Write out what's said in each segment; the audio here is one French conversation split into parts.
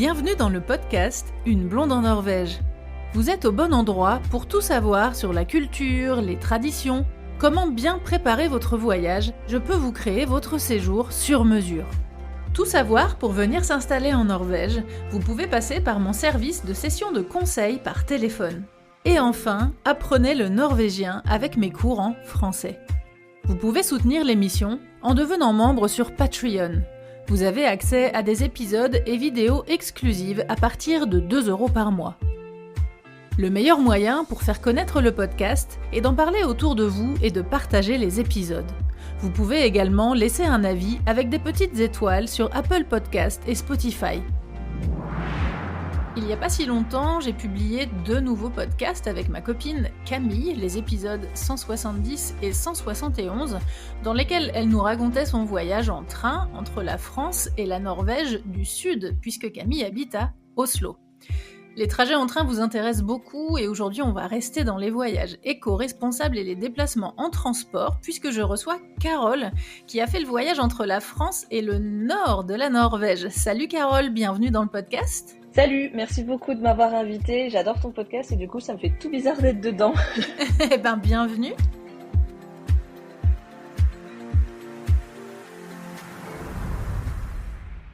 Bienvenue dans le podcast Une blonde en Norvège. Vous êtes au bon endroit pour tout savoir sur la culture, les traditions, comment bien préparer votre voyage. Je peux vous créer votre séjour sur mesure. Tout savoir pour venir s'installer en Norvège, vous pouvez passer par mon service de session de conseil par téléphone. Et enfin, apprenez le norvégien avec mes cours en français. Vous pouvez soutenir l'émission en devenant membre sur Patreon. Vous avez accès à des épisodes et vidéos exclusives à partir de 2 € par mois. Le meilleur moyen pour faire connaître le podcast est d'en parler autour de vous et de partager les épisodes. Vous pouvez également laisser un avis avec des petites étoiles sur Apple Podcast et Spotify. Il n'y a pas si longtemps, j'ai publié 2 nouveaux podcasts avec ma copine Camille, les épisodes 170 et 171, dans lesquels elle nous racontait son voyage en train entre la France et la Norvège du Sud, puisque Camille habite à Oslo. Les trajets en train vous intéressent beaucoup et aujourd'hui on va rester dans les voyages éco-responsables et les déplacements en transport puisque je reçois Carole qui a fait le voyage entre la France et le nord de la Norvège. Salut Carole, bienvenue dans le podcast. Salut, merci beaucoup de m'avoir invitée, j'adore ton podcast et du coup ça me fait tout bizarre d'être dedans. Eh ben bienvenue.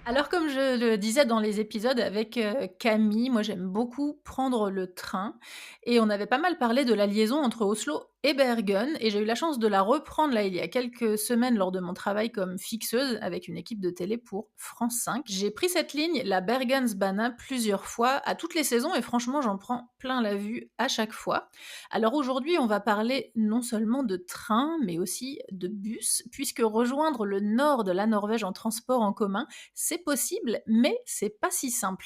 Alors comme je le disais dans les épisodes avec Camille, moi j'aime beaucoup prendre le train et on avait pas mal parlé de la liaison entre Oslo et Bergen et j'ai eu la chance de la reprendre là il y a quelques semaines lors de mon travail comme fixeuse avec une équipe de télé pour France 5. J'ai pris cette ligne, la Bergensbane, plusieurs fois à toutes les saisons et franchement j'en prends plein la vue à chaque fois. Alors aujourd'hui on va parler non seulement de train mais aussi de bus puisque rejoindre le nord de la Norvège en transport en commun c'est possible, mais c'est pas si simple.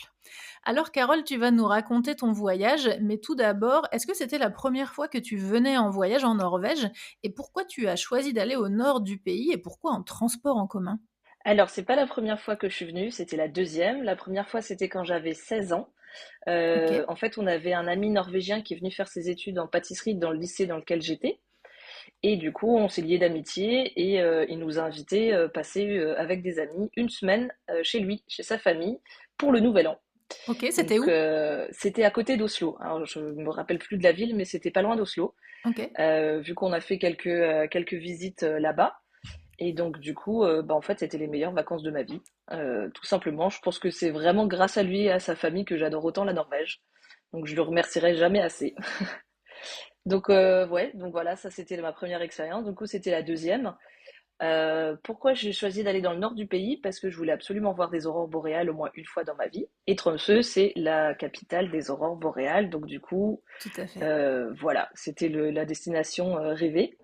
Alors Carole, tu vas nous raconter ton voyage, mais tout d'abord, est-ce que c'était la première fois que tu venais en voyage en Norvège et pourquoi tu as choisi d'aller au nord du pays et pourquoi en transport en commun ? Alors c'est pas la première fois que je suis venue, c'était la deuxième. La première fois c'était quand j'avais 16 ans. Ok. En fait on avait un ami norvégien qui est venu faire ses études en pâtisserie dans le lycée dans lequel j'étais. Et du coup on s'est liés d'amitié et il nous a invités passer avec des amis une semaine chez lui, chez sa famille, pour le Nouvel An. Ok, c'était Donc où ? c'était à côté d'Oslo. Alors je me rappelle plus de la ville, mais c'était pas loin d'Oslo. Ok. Vu qu'on a fait quelques visites là-bas. Et donc du coup, en fait, c'était les meilleures vacances de ma vie. Tout simplement, je pense que c'est vraiment grâce à lui et à sa famille que j'adore autant la Norvège. Donc je le remercierai jamais assez. Donc ouais, donc voilà, ça c'était ma première expérience. Du coup, c'était la deuxième. Pourquoi j'ai choisi d'aller dans le nord du pays? Parce que je voulais absolument voir des aurores boréales au moins une fois dans ma vie. Et Tromsø, c'est la capitale des aurores boréales. Donc du coup, Tout à fait. voilà, c'était la destination rêvée.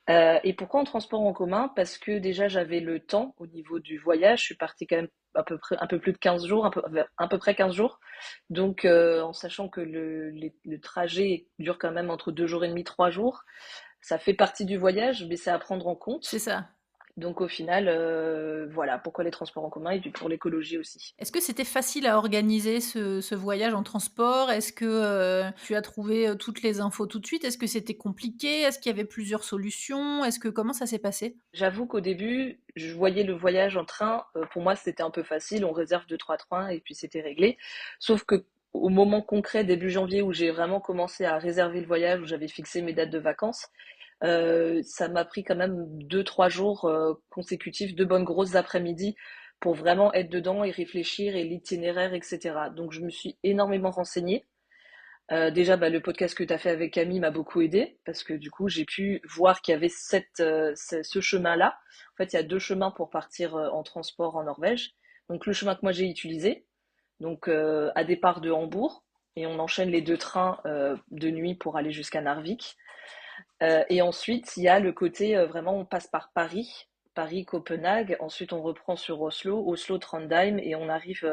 Et pourquoi en transport en commun? Parce que déjà j'avais le temps au niveau du voyage. Je suis partie quand même à peu près un peu plus de 15 jours, à peu près 15 jours. Donc en sachant que le trajet dure quand même entre 2 jours et demi, 3 jours, ça fait partie du voyage, mais c'est à prendre en C'est compte. ça. Donc au final, voilà pourquoi les transports en commun et puis pour l'écologie aussi. Est-ce que c'était facile à organiser ce voyage en transport ? Est-ce que tu as trouvé toutes les infos tout de suite ? Est-ce que c'était compliqué ? Est-ce qu'il y avait plusieurs solutions ? Comment ça s'est passé ? J'avoue qu'au début, je voyais le voyage en train, pour moi c'était un peu facile, on réserve 2-3 trains et puis c'était réglé. Sauf que au moment concret, début janvier, où j'ai vraiment commencé à réserver le voyage, où j'avais fixé mes dates de vacances, ça m'a pris quand même 2-3 jours consécutifs, 2 bonnes grosses après-midi pour vraiment être dedans et réfléchir et l'itinéraire, etc. Donc je me suis énormément renseignée. Déjà, le podcast que tu as fait avec Camille m'a beaucoup aidé parce que du coup, j'ai pu voir qu'il y avait ce chemin-là. En fait, il y a 2 chemins pour partir en transport en Norvège. Donc, le chemin que moi j'ai utilisé, donc à départ de Hambourg, et on enchaîne les 2 trains de nuit pour aller jusqu'à Narvik. Et ensuite, il y a le côté vraiment, on passe par Paris, Paris-Copenhague. Ensuite, on reprend sur Oslo, Oslo-Trondheim, et on arrive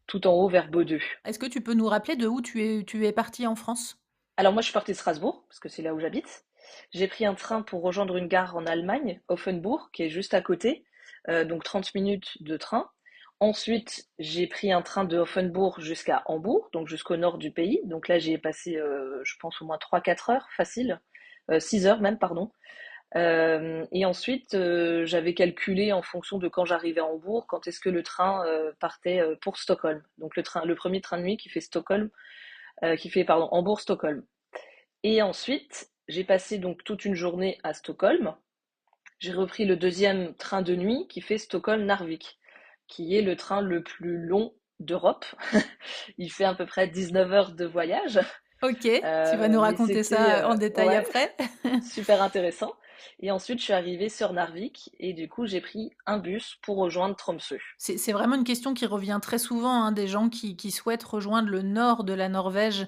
tout en haut vers Bodø. Est-ce que tu peux nous rappeler de où tu es parti en France ? Alors moi, je suis partie de Strasbourg, parce que c'est là où j'habite. J'ai pris un train pour rejoindre une gare en Allemagne, Offenbourg, qui est juste à côté, donc 30 minutes de train. Ensuite, j'ai pris un train de Offenbourg jusqu'à Hambourg, donc jusqu'au nord du pays. Donc là, j'y ai passé, je pense, au moins 3-4 heures, facile. 6 heures même, pardon. Et ensuite, j'avais calculé en fonction de quand j'arrivais à Hambourg, quand est-ce que le train partait pour Stockholm. Donc le premier train de nuit qui fait Hambourg-Stockholm. Et ensuite, j'ai passé donc toute une journée à Stockholm. J'ai repris le deuxième train de nuit qui fait Stockholm-Narvik, qui est le train le plus long d'Europe. Il fait à peu près 19 heures de voyage. Ok, tu vas nous Mais raconter c'était ça en détail ouais, après. super intéressant. Et ensuite, je suis arrivée sur Narvik et du coup, j'ai pris un bus pour rejoindre Tromsø. C'est vraiment une question qui revient très souvent, hein, des gens qui souhaitent rejoindre le nord de la Norvège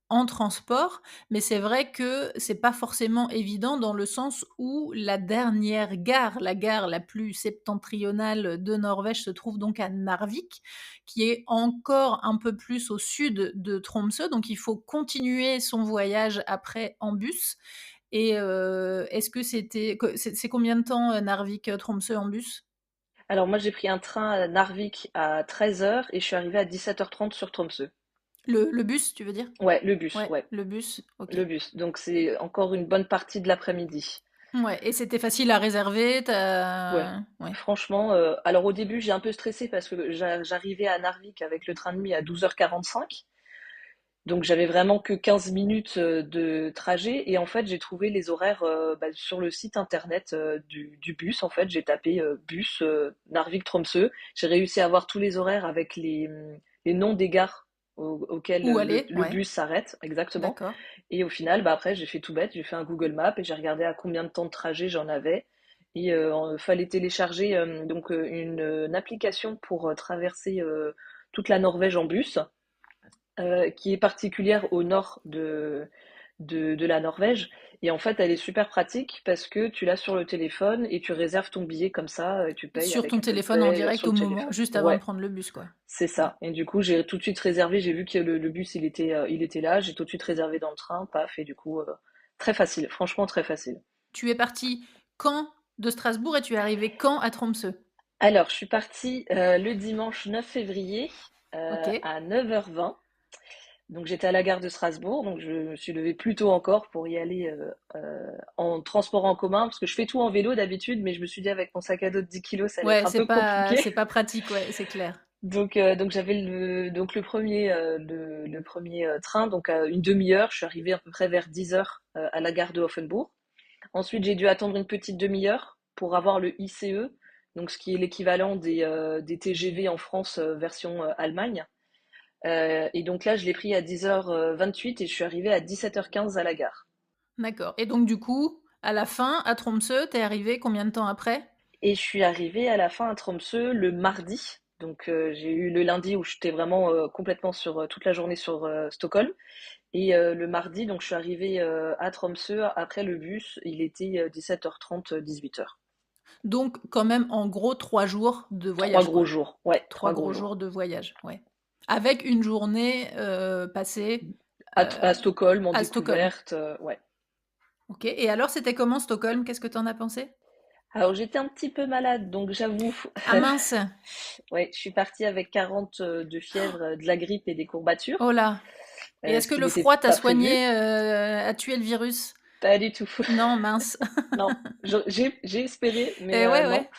en transport, mais c'est vrai que c'est pas forcément évident dans le sens où la dernière gare, la gare la plus septentrionale de Norvège se trouve donc à Narvik, qui est encore un peu plus au sud de Tromsø, donc il faut continuer son voyage après en bus. Et est-ce que c'est combien de temps Narvik-Tromsø en bus? Alors moi, j'ai pris un train à Narvik à 13 heures et je suis arrivée à 17h30 sur Tromsø. Le bus, tu veux dire? Ouais, le bus, Ouais, ouais, le bus, OK. le bus. Donc c'est encore une bonne partie de l'après-midi. Ouais, et c'était facile à réserver? Ouais. Ouais. Franchement, alors au début, j'ai un peu stressé parce que j'arrivais à Narvik avec le train de nuit à 12h45. Donc j'avais vraiment que 15 minutes de trajet et en fait j'ai trouvé les horaires sur le site internet du bus. En fait j'ai tapé bus Narvik-Tromsø. J'ai réussi à avoir tous les horaires avec les noms des gares auxquelles Où aller? le Ouais, bus s'arrête exactement. d'accord. Et au final après j'ai fait tout bête, j'ai fait un Google Maps et j'ai regardé à combien de temps de trajet j'en avais. Et fallait télécharger une application pour traverser toute la Norvège en bus qui est particulière au nord de la Norvège. Et en fait, elle est super pratique parce que tu l'as sur le téléphone et tu réserves ton billet comme ça, et tu payes Sur avec ton Apple téléphone en Pay direct sur le au moment, téléphone. juste avant de Ouais, prendre le bus, quoi. c'est Ouais. ça. Et du coup, j'ai tout de suite réservé. J'ai vu que le bus, il était là. J'ai tout de suite réservé dans le train, paf. Et du coup, très facile. Franchement, très facile. Tu es parti quand de Strasbourg et tu es arrivé quand à Tromsø? Alors, je suis partie le dimanche 9 février OK. à 9h20. Donc j'étais à la gare de Strasbourg, donc je me suis levée plus tôt encore pour y aller en transport en commun, parce que je fais tout en vélo d'habitude, mais je me suis dit avec mon sac à dos de 10 kilos, ça allait Ouais, être un peu compliqué. c'est pas pratique, ouais, c'est clair. Donc j'avais le premier, le premier train, donc à une demi-heure, je suis arrivée à peu près vers 10 heures à la gare de Offenbourg. Ensuite j'ai dû attendre une petite demi-heure pour avoir le ICE, donc ce qui est l'équivalent des TGV en France version Allemagne. Et donc là, je l'ai pris à 10h28 et je suis arrivée à 17h15 à la gare. D'accord. Et donc du coup, à la fin, à Tromsø, tu es arrivé combien de temps après? Et je suis arrivée à la fin à Tromsø le mardi. Donc j'ai eu le lundi où j'étais vraiment complètement sur toute la journée sur Stockholm. Et le mardi, donc je suis arrivée à Tromsø après le bus. Il était 17h30, 18h. Donc quand même en gros 3 jours de Trois voyage, gros quoi. jours. Ouais, 3 trois gros gros jours jours. de voyage, ouais. Avec une journée, passée, À Stockholm en à Stockholm. découverte. Ouais. OK, et alors c'était comment Stockholm? Qu'est-ce que tu en as pensé? Alors j'étais un petit peu malade, donc j'avoue. Ah mince! Ouais, je suis partie avec 40 de fièvre, de la grippe et des courbatures, Oh là! Et est-ce ce que qui le n'était froid t'a pas prévu. soigné, a tué le virus? Pas du tout. Non, mince. Non, j'ai espéré, mais Et ouais, non. ouais.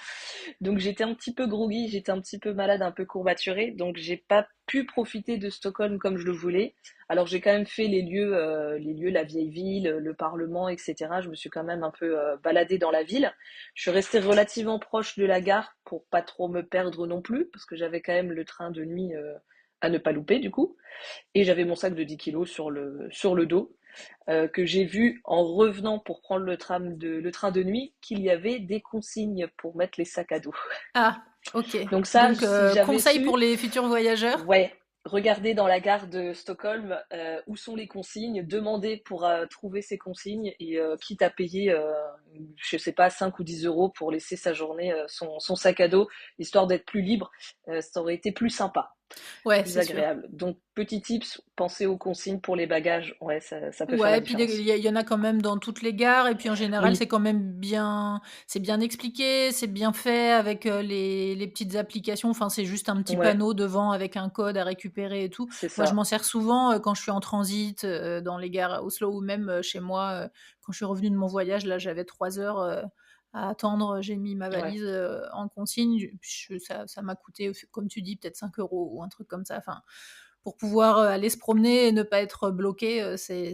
Donc j'étais un petit peu groggy, j'étais un petit peu malade, un peu courbaturée, donc j'ai pas pu profiter de Stockholm comme je le voulais. Alors j'ai quand même fait les lieux, la vieille ville, le Parlement, etc. Je me suis quand même un peu baladée dans la ville. Je suis restée relativement proche de la gare pour pas trop me perdre non plus, parce que j'avais quand même le train de nuit à ne pas louper du coup. Et j'avais mon sac de 10 kilos sur le dos, que j'ai vu en revenant pour prendre le train de nuit qu'il y avait des consignes pour mettre les sacs à dos. Ah, OK. Donc ça, Donc si j'avais conseil pour su, les futurs voyageurs? ouais, regarder dans la gare de Stockholm où sont les consignes, demander pour trouver ces consignes et quitte à payer, je sais pas, 5 ou 10 euros pour laisser sa journée, son sac à dos, histoire d'être plus libre, ça aurait été plus sympa. Ouais, plus c'est sûr. agréable. Donc, petit tips, pensez aux consignes pour les bagages. Ouais, ça peut faire Ouais, la et puis il différence. y en a quand même dans toutes les gares, et puis en général, Oui, c'est bien expliqué, c'est bien fait avec les petites applications. Enfin, c'est juste un petit ouais, panneau devant avec un code à récupérer et tout. c'est Moi, je ça. m'en sers souvent quand je suis en transit dans les gares à Oslo, ou même chez moi quand je suis revenue de mon voyage. Là, j'avais 3 heures à attendre. J'ai mis ma Ouais. valise en consigne. Ça m'a coûté, comme tu dis, peut-être 5 euros ou un truc comme ça. Enfin, pour pouvoir aller se promener et ne pas être bloqué, ça C'est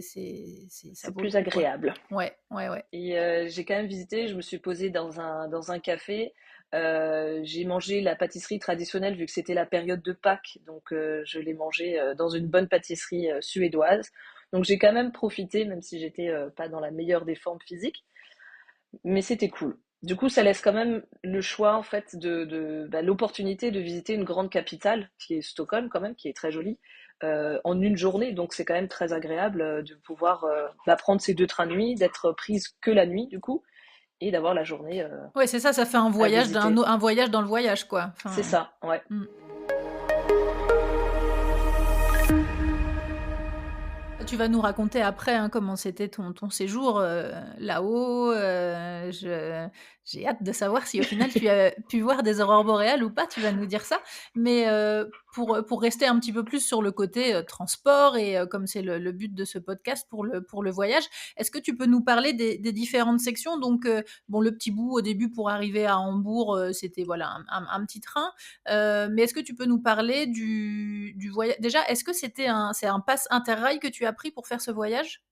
vaut le plus coup, quoi. agréable. Ouais, ouais, ouais. Et j'ai quand même visité, je me suis posée dans un café. J'ai mangé la pâtisserie traditionnelle vu que c'était la période de Pâques, donc je l'ai mangé dans une bonne pâtisserie suédoise. Donc j'ai quand même profité, même si j'étais pas dans la meilleure des formes physiques, mais c'était cool. Du coup, ça laisse quand même le choix en fait l'opportunité de visiter une grande capitale qui est Stockholm quand même, qui est très jolie, en une journée. Donc c'est quand même très agréable de pouvoir prendre ces deux trains de nuit, d'être prise que la nuit du coup, et d'avoir la journée Ouais, c'est ça, ça fait à visiter. un voyage dans le voyage, quoi. C'est Enfin, ça, ouais. mmh. Tu vas nous raconter après, hein, comment c'était ton séjour, là-haut, j'ai hâte de savoir si au final tu as pu voir des aurores boréales ou pas, tu vas nous dire ça. Mais, pour rester un petit peu plus sur le côté, transport, et comme c'est le but de ce podcast pour le voyage, est-ce que tu peux nous parler des différentes sections? Donc, bon, le petit bout au début pour arriver à Hambourg, c'était voilà un petit train. Mais est-ce que tu peux nous parler du voyage? Déjà, est-ce que c'est un pass Interrail que tu as pris pour faire ce voyage?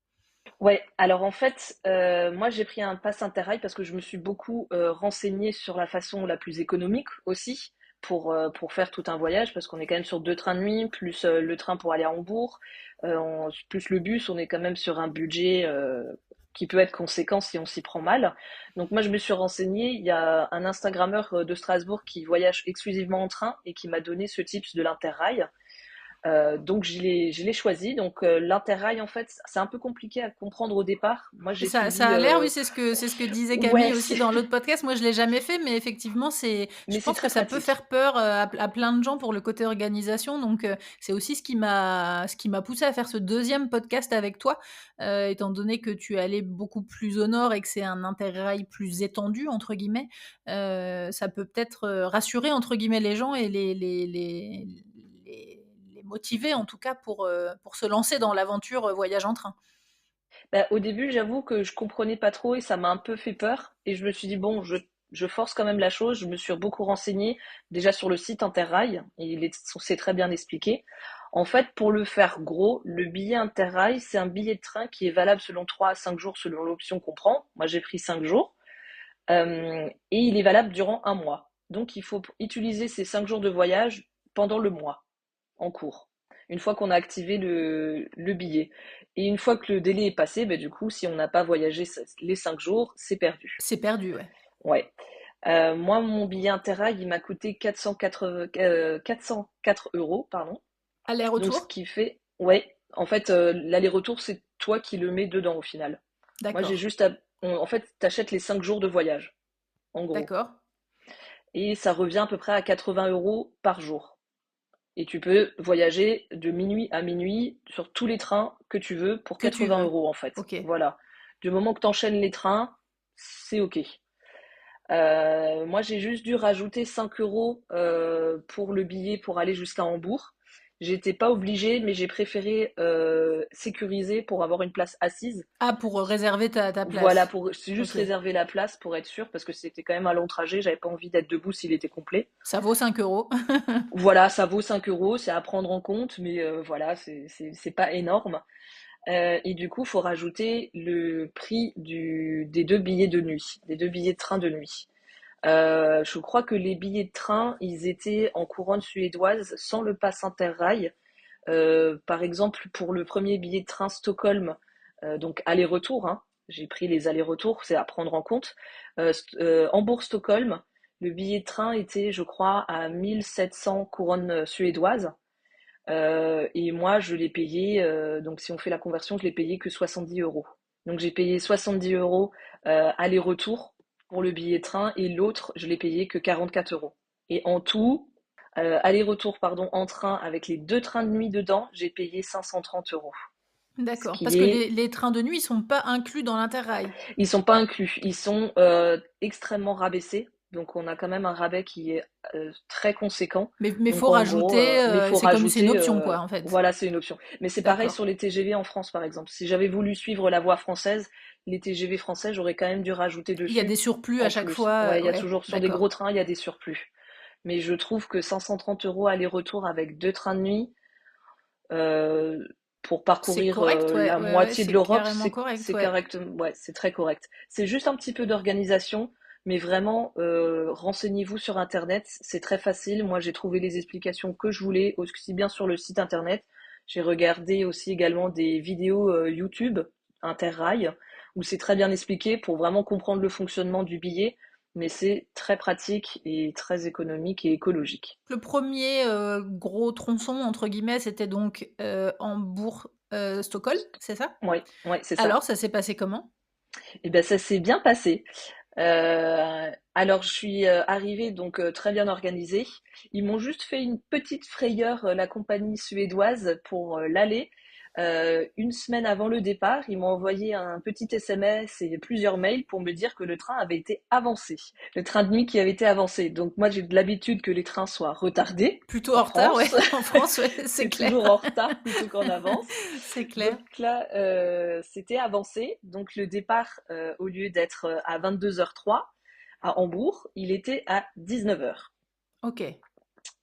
Ouais, alors en fait, moi j'ai pris un pass Interrail parce que je me suis beaucoup renseignée sur la façon la plus économique aussi pour faire tout un voyage parce qu'on est quand même sur deux trains de nuit, plus le train pour aller à Hambourg, plus le bus, on est quand même sur un budget qui peut être conséquent si on s'y prend mal. Donc moi je me suis renseignée, il y a un Instagrammeur de Strasbourg qui voyage exclusivement en train et qui m'a donné ce tips de l'Interrail. Donc je l'ai choisi. Donc l'Interrail, en fait, c'est un peu compliqué à comprendre au départ. Moi, j'ai Ça suivi. a l'air, oui, c'est ce que disait Ouais, Camille aussi dans l'autre podcast. Moi, je l'ai jamais fait, mais effectivement, je mais c'est pense que très ça peut pratique. faire peur à plein de gens pour le côté organisation. Donc, c'est aussi ce qui m'a poussé à faire ce deuxième podcast avec toi, étant donné que tu es allé beaucoup plus au nord et que c'est un interrail plus étendu, entre guillemets. Ça peut peut-être rassurer, entre guillemets, les gens et les motiver, en tout cas, pour se lancer dans l'aventure voyage en train. Bah, au début, j'avoue que je comprenais pas trop et ça m'a un peu fait peur. Et je me suis dit, bon, je force quand même la chose. Je me suis beaucoup renseignée déjà sur le site Interrail et c'est très bien expliqué. En fait, pour le faire gros, le billet Interrail, c'est un billet de train qui est valable selon 3 à 5 jours selon l'option qu'on prend. Moi, j'ai pris 5 jours. Et il est valable durant un mois. Donc il faut utiliser ces 5 jours de voyage pendant le mois en cours. Une fois qu'on a activé le billet. Et une fois que le délai est passé, ben, du coup, si on n'a pas voyagé les 5 jours, c'est perdu. C'est perdu, ouais. Ouais. Moi, mon billet Interrail, il m'a coûté 404 euros, pardon. Donc, ce Aller-retour? qui fait, ouais, en fait, l'aller-retour, c'est toi qui le mets dedans au final. Moi, j'ai D'accord, juste à, en fait, t'achètes les 5 jours de voyage, en gros. d'accord. Et ça revient à peu près à 80 euros par jour. Et tu peux voyager de minuit à minuit sur tous les trains que tu veux pour Que tu 80 veux. euros en fait. OK. Voilà. Du moment que tu enchaînes les trains, c'est OK. Moi, j'ai juste dû rajouter 5 euros pour le billet pour aller jusqu'à Hambourg. J'étais pas obligée, mais j'ai préféré sécuriser pour avoir une place assise. Ah, pour réserver ta Voilà, place. pour c'est juste OK. réserver la place pour être sûr, parce que c'était quand même un long trajet. J'avais pas envie d'être debout s'il était complet. Ça vaut 5 euros. Voilà, ça vaut 5 euros, c'est à prendre en compte, mais voilà, c'est pas énorme. Et du coup, faut rajouter le prix des deux billets de nuit, des deux billets de train de nuit. Je crois que les billets de train, ils étaient en couronne suédoise sans le pass Interrail. Par exemple, pour le premier billet de train Stockholm, donc aller-retour, hein, j'ai pris les allers-retours, c'est à prendre en compte. Hambourg-Stockholm, le billet de train était, je crois, à 1700 couronnes suédoises. Et moi, je l'ai payé, donc si on fait la conversion, je l'ai payé que 70 euros. Donc j'ai payé 70 euros aller-retour pour le billet de train et l'autre, je l'ai payé que 44 euros. Et en tout, Aller-retour, pardon, en train avec les 2 trains de nuit dedans, j'ai payé 530 €. Ce D'accord. Parce qui que est les trains de nuit, ils sont pas inclus dans l'Interrail. Ils sont pas inclus, ils sont, extrêmement rabaissés, donc on a quand même un rabais qui est, très conséquent. Mais Donc faut en gros, rajouter, mais il faut c'est une rajouter, option, quoi, en fait. voilà, c'est une option. Mais c'est pareil D'accord. sur les TGV en France, par exemple. Si j'avais voulu suivre la voie française, les TGV français, j'aurais quand même dû rajouter Il y a des dessus surplus à en chaque plus. fois, Ouais, il y a ouais, toujours sur des gros d'accord. trains, il y a des surplus. Mais je trouve que 530 € aller-retour avec 2 trains de nuit, euh, pour C'est parcourir correct, ouais, la ouais, ouais, moitié de c'est l'Europe, carrément correct, c'est ouais. correct. Ouais, c'est très correct. C'est juste un petit peu d'organisation, mais vraiment, renseignez-vous sur Internet, c'est très facile. Moi, j'ai trouvé les explications que je voulais, aussi bien sur le site Internet. J'ai regardé aussi également des vidéos YouTube Interrail, où c'est très bien expliqué pour vraiment comprendre le fonctionnement du billet, mais c'est très pratique et très économique et écologique. Le premier gros tronçon, entre guillemets, c'était donc Hambourg, Stockholm, c'est ça? Oui, ouais, c'est ça. Alors, ça s'est passé comment? Et ben ça s'est bien passé. Alors je suis arrivée donc très bien organisée. Ils m'ont juste fait une petite frayeur, la compagnie suédoise pour l'aller. Une semaine avant le départ, ils m'ont envoyé un petit SMS et plusieurs mails pour me dire que le train avait été avancé, le train de nuit qui avait été avancé. Donc moi j'ai de l'habitude que les trains soient retardés Plutôt en en retard, ouais, France. en France, ouais, c'est C'est clair. toujours en retard plutôt qu'en avance. C'est clair. Donc là, c'était avancé. Donc le départ, au lieu d'être à 22h03 à Hambourg, il était à 19h. OK.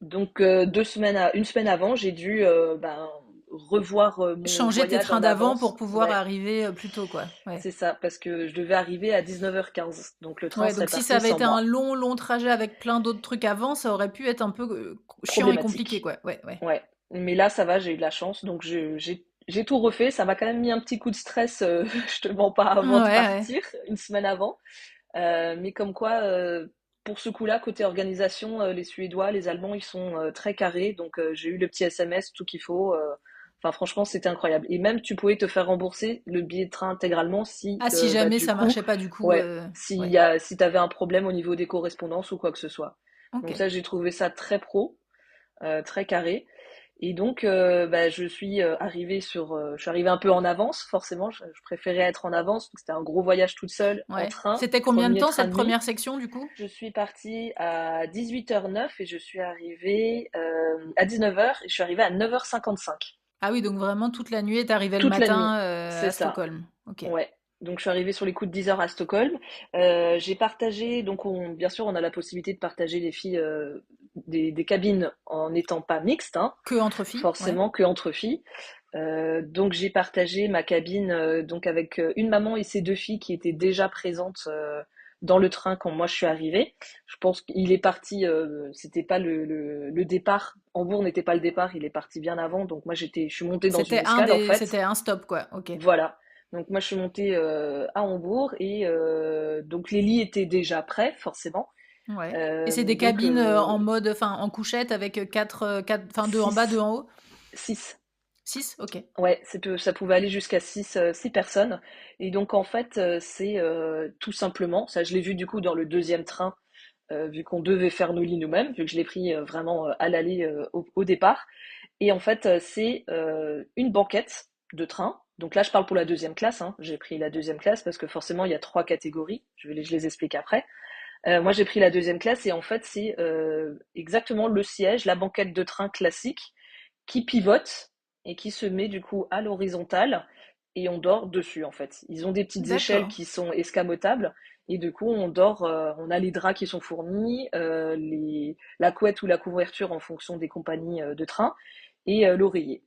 Donc une semaine avant, j'ai dû ben, revoir mon Changer tes voyage trains en d'avant pour avance. pouvoir Ouais, arriver plus tôt, quoi. Ouais. c'est ça, parce que je devais arriver à 19h15. Donc le train Ouais, serait donc si ça parti avait sans été un moi. long, long trajet avec plein d'autres trucs avant, ça aurait pu être un peu chiant et compliqué, Problématique. quoi. Ouais, ouais. Ouais. Mais là, ça va, j'ai eu de la chance. Donc j'ai tout refait. Ça m'a quand même mis un petit coup de stress, je te mens pas, Ouais, avant de ouais. partir, une semaine avant. Mais comme quoi, pour ce coup-là, côté organisation, les Suédois, les Allemands, ils sont très carrés. Donc j'ai eu le petit SMS, tout qu'il faut. Enfin, franchement, c'était incroyable. Et même, tu pouvais te faire rembourser le billet de train intégralement si, Ah, si bah, jamais du ça coup, marchait pas, du coup, ouais, ouais. si t'avais un problème au niveau des correspondances ou quoi que ce soit. Donc OK. ça, j'ai trouvé ça très pro, très carré. Et donc, bah, je suis arrivée un peu en avance, forcément. Je préférais être en avance, parce que c'était un gros voyage toute seule en Ouais. train, C'était combien de premier temps train cette de nuit. première section, du coup? Je suis partie à 18h09 et je suis arrivée à 19h et je suis arrivée à 9h55. Ah oui, donc vraiment toute la nuit, tu arrivé le Toute la nuit, matin c'est à ça. Stockholm. OK. Ouais. Donc je suis arrivée sur les coups de 10h à Stockholm. J'ai partagé, donc bien sûr on a la possibilité de partager les filles, des cabines en n'étant pas mixtes, hein, Que entre filles? Ouais. forcément que entre filles. Donc j'ai partagé ma cabine donc avec une maman et ses deux filles qui étaient déjà présentes dans le train quand moi je suis arrivée. Je pense qu'il est parti, c'était pas le départ. Hambourg n'était pas le départ, il est parti bien avant. Donc moi je suis montée dans une escale en fait. C'était un stop, quoi. OK. Voilà. Donc moi je suis montée à Hambourg et donc les lits étaient déjà prêts forcément. Ouais. Et c'est des Donc cabines en mode, enfin, en couchette avec quatre, enfin, deux en bas, deux 6, en haut? 6. Six? OK. Ouais, ça pouvait aller jusqu'à 6 personnes. Et donc en fait, c'est tout simplement, ça je l'ai vu du coup dans le deuxième train, vu qu'on devait faire nos lits nous-mêmes, vu que je l'ai pris vraiment à l'aller au départ. Et en fait, c'est une banquette de train. Donc là, je parle pour la deuxième classe, hein. J'ai pris la deuxième classe parce que forcément, il y a trois catégories. Je les explique après. Moi, j'ai pris la deuxième classe et en fait, c'est exactement le siège, la banquette de train classique qui pivote et qui se met du coup à l'horizontale et on dort dessus en fait. Ils ont des petites échelles D'accord. qui sont escamotables et du coup on dort, on a les draps qui sont fournis, la couette ou la couverture en fonction des compagnies de train et l'oreiller.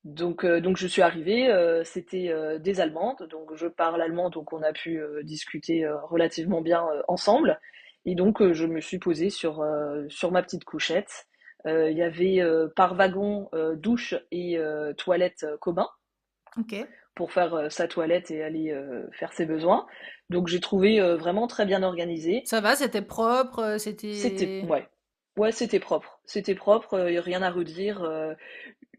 Donc je suis arrivée, c'était des Allemandes, donc je parle allemand, donc on a pu discuter relativement bien ensemble. Et donc je me suis posée sur ma petite couchette. Il y avait par wagon douche et toilette commun OK. pour faire sa toilette et aller faire ses besoins. Donc j'ai trouvé vraiment très bien organisé. Ça va, c'était propre, C'était c'était... ouais. Ouais, c'était propre. C'était propre, y a rien à redire.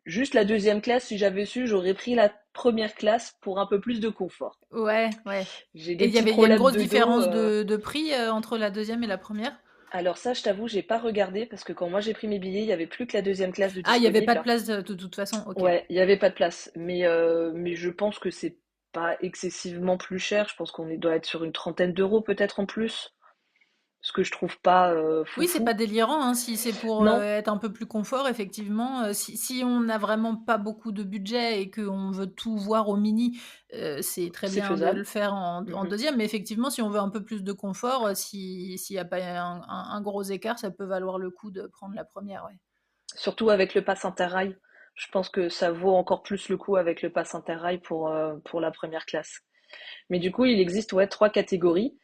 Juste la deuxième classe, si j'avais su, j'aurais pris la première classe pour un peu plus de confort. Ouais, ouais. J'ai Et des petits il y a une problèmes grosse de dos. différence de prix entre la deuxième et la première? Alors ça, je t'avoue, j'ai pas regardé parce que quand moi j'ai pris mes billets, il y avait plus que la deuxième classe de Ah, il y avait pas de disponible. place de toute façon. Ok. Ouais, il y avait pas de place. Mais je pense que c'est pas excessivement plus cher. Je pense doit être sur une trentaine d'euros peut-être en plus. Ce que je trouve pas Oui, c'est foufou. pas délirant, hein, si c'est pour, Non, être un peu plus confort effectivement, si on n'a vraiment pas beaucoup de budget et qu'on veut tout voir au mini, c'est très c'est bien de le faisable. faire en Mhm. 2e, mais effectivement, si on veut un peu plus de confort, s'il y a pas un gros écart, ça peut valoir le coup de prendre la première. Ouais. Surtout avec le pass Interrail. Je pense que ça vaut encore plus le coup avec le pass Interrail pour la première classe. Mais du coup, il existe ouais, trois catégories.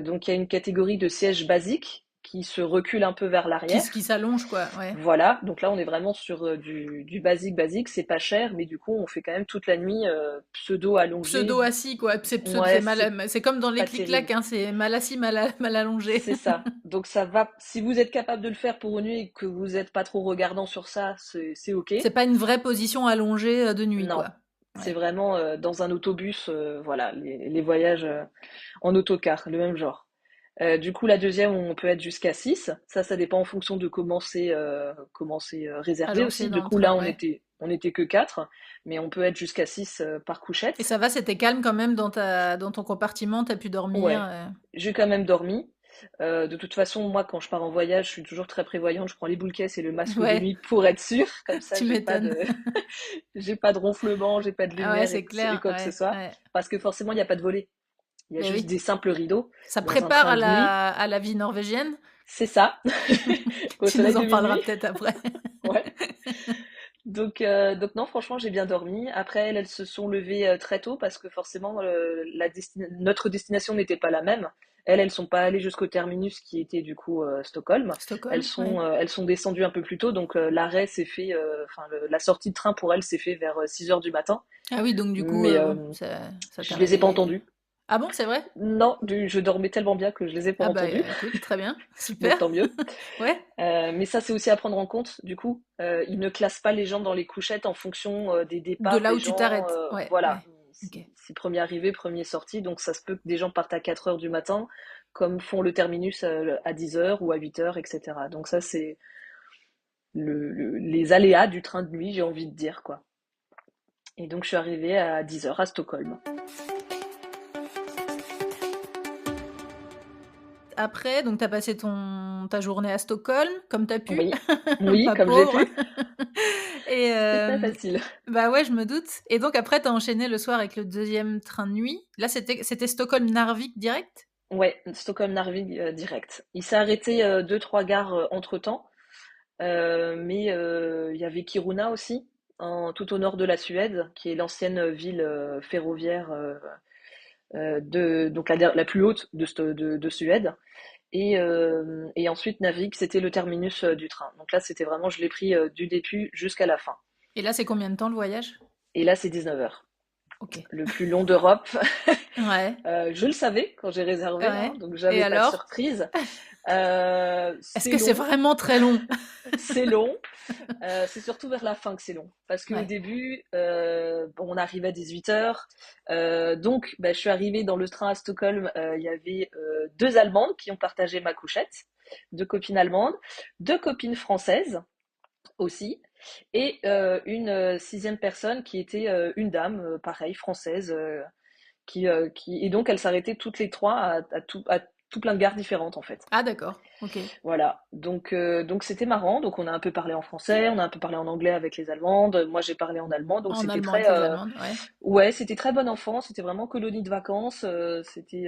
Donc, il y a une catégorie de sièges basiques qui se recule un peu vers Qui l'arrière. s'allonge quoi, ouais. Voilà, donc là, on est vraiment sur du basique basique. C'est pas cher, mais du coup, on fait quand même toute la nuit pseudo allongé. Pseudo assis quoi, c'est Ouais, c'est mal c'est comme dans les pas clics-clacs, terrible. hein, c'est mal assis, mal allongé. C'est ça. Donc ça va. Si vous êtes capable de le faire pour une nuit et que vous n'êtes pas trop regardant sur ça, c'est ok. C'est pas une vraie position allongée, de nuit Non, quoi. c'est Ouais. vraiment dans un autobus, voilà, les voyages en autocar, le même genre. Du coup, la deuxième, on peut être jusqu'à 6. Ça dépend en fonction de comment c'est réservé Agencée aussi. Du dans le coup, là, train, ouais. on était que 4, mais on peut être jusqu'à 6 par Et couchette. ça va, c'était calme quand même dans ton compartiment, t'as pu dormir, Ouais, j'ai quand même dormi. De toute façon, moi, quand je pars en voyage, je suis toujours très prévoyante. Je prends les boules caisses et le masque de Ouais, nuit pour être sûre. Comme ça, tu m'étonnes. j'ai pas de ronflement, j'ai pas de Ah ouais, lumière c'est et clair, quoi que ce ouais, soit. ouais. Parce que forcément, il n'y a pas de volet. Il y a Beh juste oui. des simples rideaux Ça dans un prépare train de nuit. à la vie norvégienne. C'est ça. Au Tu nous soleil de en parleras minuit. peut-être après. Ouais. Donc non, franchement, j'ai bien dormi. Après, elles se sont levées très tôt parce que forcément, notre destination n'était pas la même. Elles sont pas allées jusqu'au terminus qui était du coup Stockholm. Stockholm, ouais. Elles sont descendues un peu plus tôt, donc l'arrêt s'est fait, enfin la sortie de train pour elles s'est fait vers 6 heures du matin. Ah oui, donc du coup, Mais bon, ça t'a je les ai pas réveillée. entendues. Ah bon, c'est vrai? Non, je dormais tellement bien que je les ai pas Ah bah, entendues, écoute, très bien, donc super. tant mieux. Ouais, Mais ça, c'est aussi à prendre en compte. Du coup, ils ne classent pas les gens dans les couchettes en fonction des de départs là des où tu gens. t'arrêtes. Ouais, Voilà, ouais. OK. c'est premier arrivé, premier sorti. Donc ça se peut que des gens partent à 4 heures du matin, comme font le terminus à 10 heures ou à 8 heures, etc. Donc ça, c'est les aléas du train de nuit, j'ai envie de dire, quoi. Et donc je suis arrivée à 10 heures à Stockholm. Après, donc tu as passé ta journée à Stockholm, comme tu as pu, Oui, oui, ma comme j'ai pauvre. pu. Et C'était pas facile. bah, ouais, je me doute. Et donc après, tu as enchaîné le soir avec le deuxième train de nuit. Là, c'était Stockholm-Narvik direct? Ouais, Stockholm-Narvik direct. Il s'est arrêté deux, trois gares entre-temps. Mais il y avait Kiruna aussi, tout au nord de la Suède, qui est l'ancienne ville ferroviaire donc la plus haute de Suède. Et ensuite Navik, c'était le terminus du train. Donc là, c'était vraiment, je l'ai pris du début jusqu'à la fin. Et là, c'est combien de temps le voyage? Et là, c'est 19 heures. OK. Le plus long d'Europe. Ouais, Je le savais quand j'ai réservé, hein, ouais. donc Et j'avais pas de alors? surprise. Est-ce C'est que c'est long, vraiment très long? c'est long. C'est surtout vers la fin que c'est long. Parce qu'au Ouais. début, bon, on arrive à 18 heures. Donc, bah, je suis arrivée dans le train à Stockholm. Il y avait deux Allemandes qui ont partagé ma couchette. Deux copines allemandes. Deux copines françaises aussi. Et une sixième personne qui était une dame, pareil, française. Et donc, elles s'arrêtaient toutes les trois à tout plein de gares différentes, en fait. Ah d'accord, OK. Voilà, donc c'était marrant. Donc on a un peu parlé en français, on a un peu parlé en anglais avec les Allemandes. Moi j'ai parlé en allemand, donc En c'était allemand avec très, les Allemandes, ouais. ouais, c'était très bon enfant. C'était vraiment colonie de vacances. C'était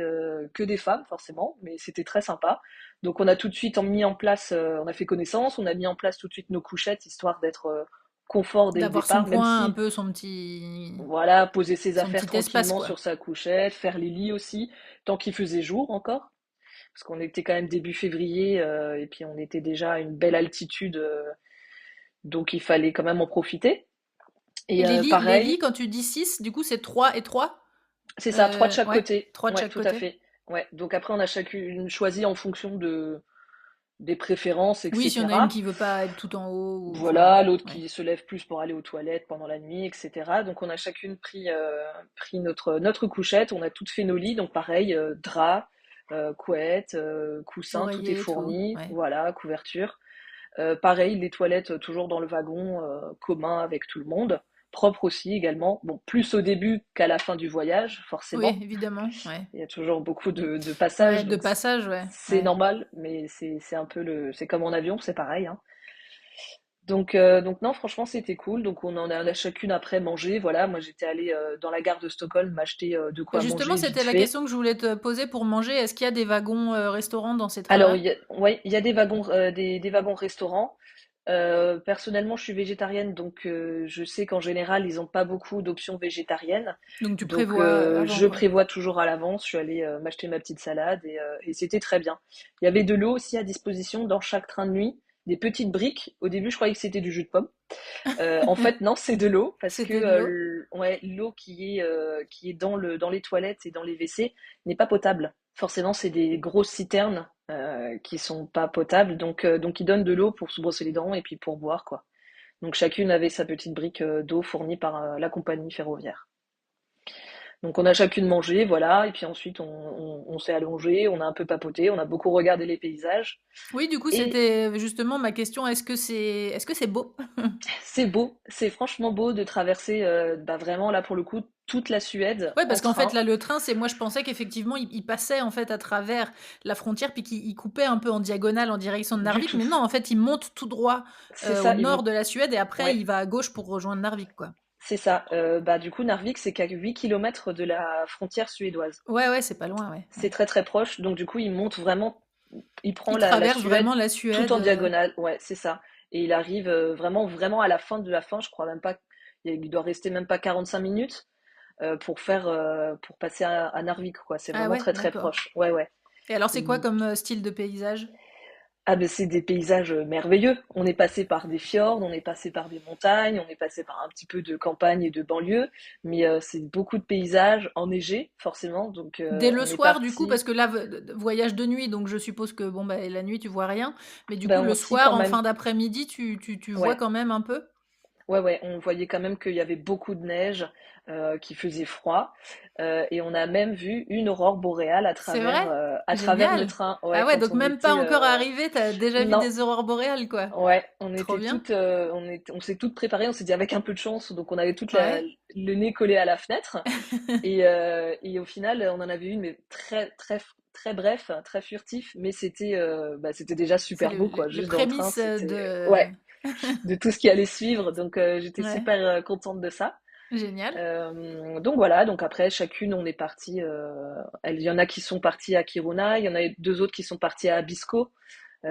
que des femmes forcément, mais c'était très sympa. Donc on a tout de suite mis en place, on a fait connaissance, on a mis en place tout de suite nos couchettes histoire d'être confort dès le D'avoir son départ, même coin, un si peu son petit voilà, poser ses son affaires petit espace, tranquillement quoi. sur sa couchette, faire les lits aussi, tant qu'il faisait jour encore parce qu'on était quand même début février et puis on était déjà à une belle altitude, donc il fallait quand même en profiter. Et Et les lits, pareil, quand tu dis 6, du coup, c'est 3 et 3. c'est ça, trois de chaque Ouais, côté. 3 de Ouais, chaque tout à côté. fait. Ouais, donc après on a chacune choisi en fonction des préférences, Oui, s'il y en a une etc. qui veut pas être tout en haut ou enfin, Voilà, l'autre ouais. qui se lève plus pour aller aux toilettes pendant la nuit, etc. Donc on a chacune pris notre couchette, on a toutes fait nos lits, donc pareil, drap, couette, coussin, tout est Oreiller et tout, fourni, ouais. voilà, couverture. Pareil, les toilettes toujours dans le wagon commun avec tout le monde, propre aussi également. Bon, plus au début qu'à la fin du voyage, Oui, forcément. évidemment, ouais. Il y a toujours beaucoup de Ouais, passages, de donc passage, ouais, c'est ouais. normal, mais c'est un peu c'est comme en avion, c'est pareil, hein. Donc non, franchement, c'était cool. Donc on a chacune après mangé. Voilà, moi j'étais allée dans la gare de Stockholm m'acheter de Bah, quoi justement, manger c'était vite la fait. question que je voulais te poser pour manger. Est-ce qu'il y a des wagons restaurants dans ces Alors, trains-là? ouais, il y a des wagons, des wagons restaurants. Personnellement, je suis végétarienne, donc je sais qu'en général, ils n'ont pas beaucoup d'options végétariennes. Donc tu Donc, prévois avant, je quoi. prévois toujours à l'avance. Je suis allée m'acheter ma petite salade et c'était très bien. Il y avait de l'eau aussi à disposition dans chaque train de nuit, des petites briques. Au début, je croyais que c'était du jus de pomme. En fait, non, c'est de l'eau parce que C'était de l'eau? ouais, l'eau qui est dans les toilettes et dans les WC n'est pas potable. Forcément, c'est des grosses citernes qui sont pas potables, donc ils donnent de l'eau pour se brosser les dents et puis pour boire quoi. Donc chacune avait sa petite brique d'eau fournie par la compagnie ferroviaire. Donc on a chacune mangé, voilà, et puis ensuite on s'est allongé, on a un peu papoté, on a beaucoup regardé les paysages Oui, du coup, et c'était justement ma question. Est-ce que c'est beau? c'est beau, c'est franchement beau de traverser bah, vraiment là pour le coup toute la Suède Ouais, en parce qu'en fait, train. là, le train, moi, je pensais qu'effectivement, il passait en fait à travers la frontière, puis qu'il coupait un peu en diagonale en direction de Du Narvik. tout. Mais non, en fait, il monte tout droit C'est au ça, nord de la Suède et après, ouais, il va à gauche pour rejoindre Narvik, quoi. c'est ça. Bah, du coup, Narvik, c'est qu'à 8 kilomètres de la frontière suédoise. Ouais, ouais, c'est pas loin, ouais, C'est ouais. très très proche, donc du coup, il monte vraiment, il prend Il la traverse Suède vraiment la tout Suède. en diagonale, ouais, c'est ça. Et il arrive vraiment, vraiment à la fin de la fin, je crois même pas, il doit rester même pas 45 minutes pour passer à Narvik, quoi. C'est Ah vraiment ouais, très très d'accord. proche. Ouais, ouais. Et alors, c'est quoi Il- comme style de paysage? Ah ben c'est des paysages merveilleux. On est passé par des fjords, on est passé par des montagnes, on est passé par un petit peu de campagne et de banlieue, mais c'est beaucoup de paysages enneigés forcément. Donc Dès le on est soir, du coup, parti. parce que là, voyage de nuit, donc je suppose que bon, bah, la nuit, tu vois rien. Mais du coup, Ben le si quand soir, en même. fin d'après-midi, tu vois Ouais, quand même un peu? ouais, ouais. On voyait quand même qu'il y avait beaucoup de neige, qu'il faisait froid, et on a même vu une aurore boréale C'est vrai? à travers le Génial! train. Ah Ouais, ouais, quand donc on même pas était. encore arrivé, t'as déjà vu Non, des aurores boréales, quoi. ouais, on Trop était bien. toutes, on s'est toutes préparées. On s'est dit avec un peu de chance, donc on avait Ouais. le nez collé à la fenêtre. Et au final, on en avait une, mais très, très, très bref, très furtif, mais c'était déjà C'est super beau, quoi. les Juste dans le train, prémices c'était, de... ouais, de tout ce qui allait suivre. Donc, j'étais Ouais, super contente de ça. génial. Donc voilà, donc après, chacune, on est parti. Il y en a qui sont partis à Kiruna, il y en a deux autres qui sont partis à Abisko.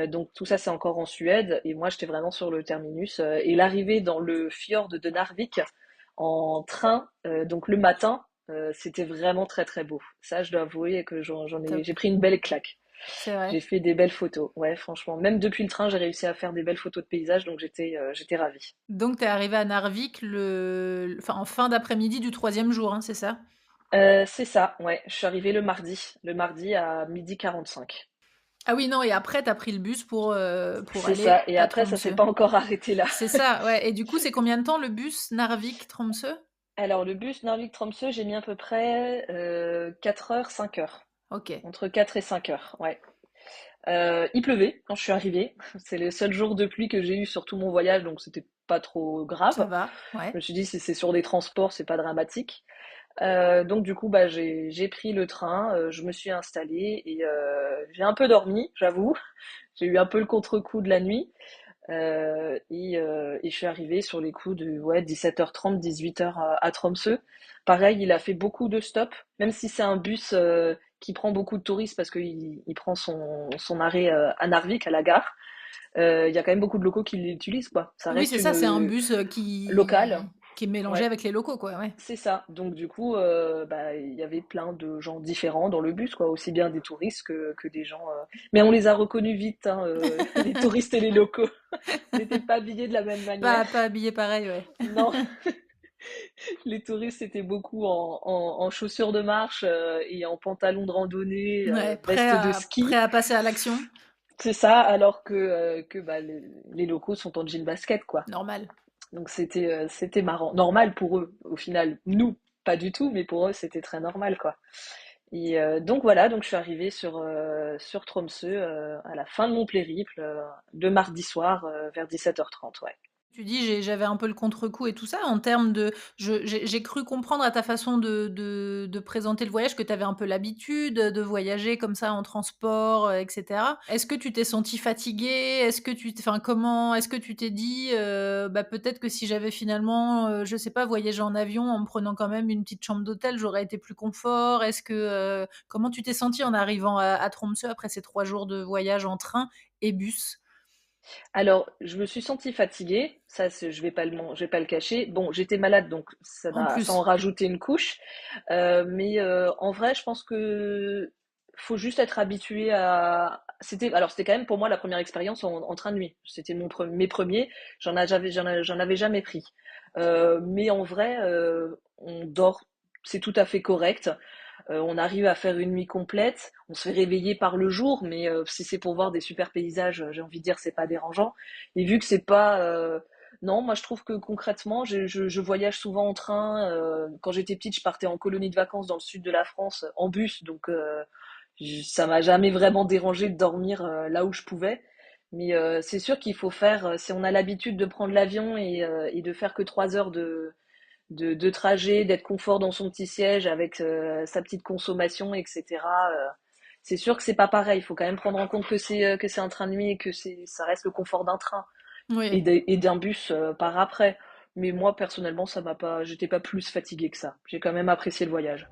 Donc tout ça, c'est encore en Suède. Et moi, j'étais vraiment sur le terminus. Et l'arrivée dans le fjord de Narvik en train, donc le matin, c'était vraiment très très beau. Ça, je dois avouer que Top. j'ai pris une belle claque. C'est vrai. J'ai fait des belles photos. Ouais, franchement, même depuis le train, j'ai réussi à faire des belles photos de paysages, donc j'étais ravie. Donc t'es arrivé à Narvik enfin, en fin d'après-midi du troisième jour, hein, c'est ça? C'est ça, ouais. Je suis arrivée le mardi à 12h45. Ah oui, non, et après t'as pris le bus pour C'est ça. aller Et à après, ça s'est Tromsø. pas encore arrêté là. C'est ça, ouais. Et du coup, c'est combien de temps le bus Narvik-Tromsø? Alors, le bus Narvik-Tromsø, j'ai mis à peu près 4 heures, 5 heures. Ok, Entre 4 et 5 heures, ouais. Il pleuvait quand je suis arrivée. C'est le seul jour de pluie que j'ai eu sur tout mon voyage, donc c'était pas trop ça grave. va, Je ouais. me suis dit, si c'est sur des transports, c'est pas dramatique. Donc du coup, bah, j'ai pris le train, je me suis installée et j'ai un peu dormi, j'avoue. J'ai eu un peu le contre-coup de la nuit. Et je suis arrivée sur les coups de ouais, 17h30, 18h à Tromsø. Pareil, il a fait beaucoup de stops, même si c'est un bus qui prend beaucoup de touristes parce qu'il prend son arrêt à Narvik, à la gare. Il y a quand même beaucoup de locaux qui l'utilisent, quoi. Ça Oui, reste c'est ça, une c'est un bus locale. qui est mélangé Ouais, avec les locaux, quoi, ouais. c'est ça. Donc du coup, bah, il y avait plein de gens différents dans le bus, quoi, aussi bien des touristes que des gens. Mais on les a reconnus vite, hein, les touristes et les locaux. Ils n'étaient pas habillés de la même manière. Pas habillé pareil, ouais. Non, les touristes étaient beaucoup en chaussures de marche et en pantalon de randonnée, Ouais, veste de prêt ski. à passer à l'action. C'est ça, alors que bah, les locaux sont en jean basket, quoi. Normal. Donc c'était marrant. Normal pour eux, au final. Nous, pas du tout, mais pour eux, c'était très normal, quoi. Et donc voilà, donc je suis arrivée sur Tromsø à la fin de mon périple, de mardi soir vers 17h30, ouais. Tu dis: «J'avais un peu le contre-coup» et tout ça, en termes de j'ai cru comprendre à ta façon de présenter le voyage que tu avais un peu l'habitude, de voyager comme ça en transport, et cetera. Est-ce que tu t'es sentie fatiguée? Est-ce que tu t enfin, comment est-ce que tu t'es dit, «Bah, peut-être que si j'avais finalement, je sais pas, voyagé en avion en me prenant quand même une petite chambre d'hôtel, j'aurais été plus confort»? Est-ce que, comment tu t'es sentie en arrivant à Tromsø après ces 3 jours de voyage en train et bus? Alors, je me suis sentie fatiguée, ça je vais pas le cacher. Bon, j'étais malade, donc En ça en plus. rajoutait une couche. Mais en vrai, je pense que faut juste être habitué à. C'était quand même pour moi la première expérience en train de nuit. C'était mes premiers. J'en avais jamais pris. Mais en vrai, on dort, c'est tout à fait correct. On arrive à faire une nuit complète, on se fait réveiller par le jour, mais si c'est pour voir des super paysages, j'ai envie de dire c'est pas dérangeant. Et vu que c'est pas, non, moi je trouve que concrètement, je voyage souvent en train. Quand j'étais petite, je partais en colonie de vacances dans le sud de la France en bus, donc ça m'a jamais vraiment dérangé de dormir là où je pouvais. Mais c'est sûr qu'il faut faire, si on a l'habitude de prendre l'avion et de faire que 3 heures de trajet, d'être confort dans son petit siège avec sa petite consommation, etc. C'est sûr que c'est pas pareil. Il faut quand même prendre en compte que c'est un train de nuit et que ça reste le confort d'un train Oui. et d'un bus par après. Mais moi personnellement, ça m'a pas, j'étais pas plus fatiguée que ça. J'ai quand même apprécié le voyage.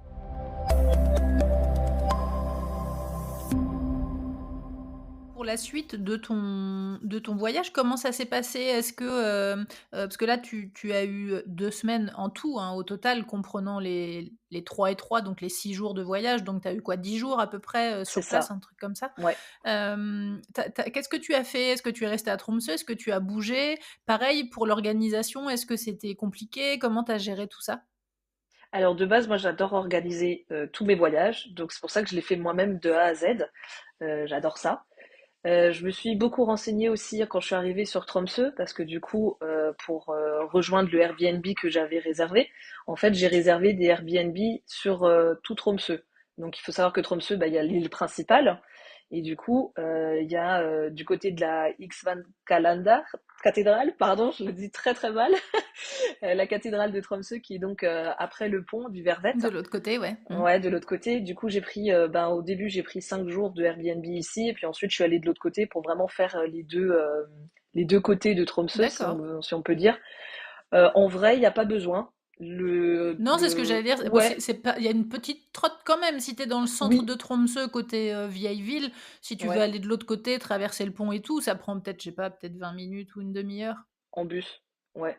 Pour la suite de ton voyage, comment ça s'est passé? Est-ce que, parce que là tu as eu 2 semaines en tout, hein, au total comprenant les 3 et 3, donc les 6 jours de voyage, donc tu as eu quoi? 10 jours à peu près, C'est sur place, ça. un truc comme ça? Ouais. Qu'est-ce que tu as fait? Est-ce que tu es resté à Tromsø? Est-ce que tu as bougé? Pareil pour l'organisation, est-ce que c'était compliqué? Comment tu as géré tout ça? Alors de base, moi j'adore organiser tous mes voyages, donc c'est pour ça que je l'ai fait moi-même de A à Z. J'adore ça. Je me suis beaucoup renseignée aussi quand je suis arrivée sur Tromsø parce que du coup, pour rejoindre le Airbnb que j'avais réservé, en fait, j'ai réservé des Airbnb sur tout Tromsø. Donc, il faut savoir que Tromsø, bah, il y a l'île principale et du coup, il y a du côté de la Kalanda cathédrale, pardon, je le dis très très mal, la cathédrale de Tromsø qui est donc après le pont du Verdet. De l'autre côté, ouais. Mmh. Ouais, de l'autre côté. Du coup, ben, au début, j'ai pris 5 jours de Airbnb ici, et puis ensuite, je suis allée de l'autre côté pour vraiment faire les deux côtés de Tromsø, D'accord. si on peut dire. En vrai, il n'y a pas besoin. Non, c'est ce que j'allais dire. Bon, Ouais, c'est pas, il y a une petite trotte quand même. Si tu es dans le centre oui, de Tromsø, côté vieille ville, si tu veux ouais, aller de l'autre côté, traverser le pont et tout, ça prend peut-être, je sais pas, peut-être 20 minutes ou une demi-heure. en bus, ouais.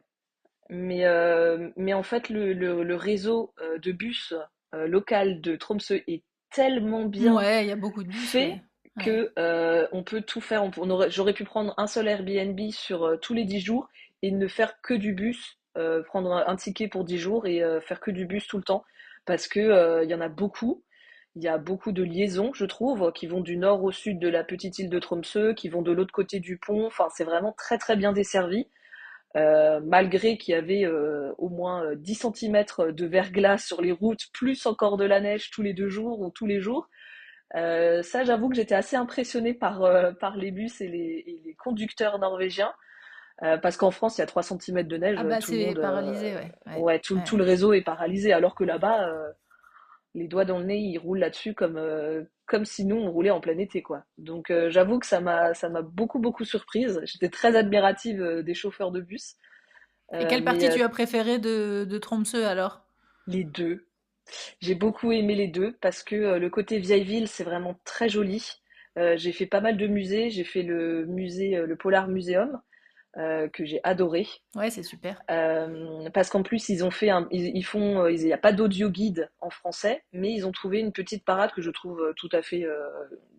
Mais en fait, le réseau de bus local de Tromsø est tellement bien Ouais, il y a beaucoup de bus, ouais. fait Ouais. que on peut tout faire. J'aurais pu prendre un seul Airbnb sur tous les 10 jours et ne faire que du bus, prendre un ticket pour 10 jours et faire que du bus tout le temps parce que il y en a beaucoup. Il y a beaucoup de liaisons, je trouve, qui vont du nord au sud de la petite île de Tromsø, qui vont de l'autre côté du pont. Enfin, c'est vraiment très très bien desservi. Malgré qu'il y avait au moins 10 centimètres de verglas sur les routes, plus encore de la neige tous les 2 jours ou tous les jours. Ça, j'avoue que j'étais assez impressionnée par les bus et les conducteurs norvégiens, parce qu'en France, il y a 3 centimètres de neige, Ah bah tout le c'est monde, paralysé, ouais. Ouais. ouais, tout Ouais. le réseau est paralysé, alors que là-bas, les doigts dans le nez, ils roulent là-dessus comme si nous, on roulait en plein été, quoi. Donc, j'avoue que ça m'a beaucoup, beaucoup surprise. J'étais très admirative des chauffeurs de bus. Et quelle Mais partie tu as préférée de Tromsø alors? les deux, j'ai beaucoup aimé les deux parce que le côté vieille ville, c'est vraiment très joli. J'ai fait pas mal de musées. J'ai fait le musée, le Polar Museum, que j'ai adoré. Ouais, c'est super. Parce qu'en plus, ils font, il n'y a pas d'audio guide en français, mais ils ont trouvé une petite parade que je trouve tout à fait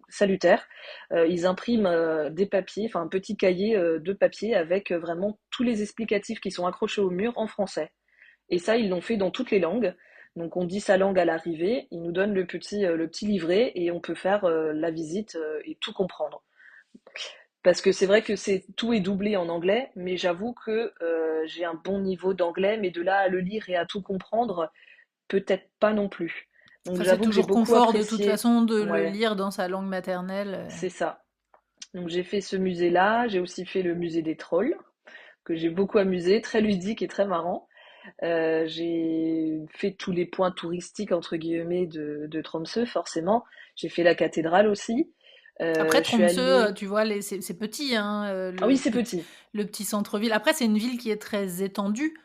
salutaire. Ils impriment des papiers, enfin un petit cahier de papier avec vraiment tous les explicatifs qui sont accrochés au mur en français. Et ça, ils l'ont fait dans toutes les langues. Donc on dit sa langue à l'arrivée, ils nous donnent le petit livret et on peut faire la visite et tout comprendre. Parce que c'est vrai que tout est doublé en anglais, mais j'avoue que j'ai un bon niveau d'anglais, mais de là à le lire et à tout comprendre, peut-être pas non plus. Donc Ça, c'est j'avoue que j'ai toujours beaucoup confort de toute apprécié. façon de le Ouais, lire dans sa langue maternelle. c'est ça. Donc j'ai fait ce musée-là, j'ai aussi fait le musée des trolls, que j'ai beaucoup amusé, très ludique et très marrant. J'ai fait tous les points touristiques entre guillemets de Tromsø, forcément. J'ai fait la cathédrale aussi. Après Je suis Tromsø, allée. tu vois, c'est petit, hein, Ah oui, c'est petit. le petit centre-ville. Après, c'est une ville qui est très étendue.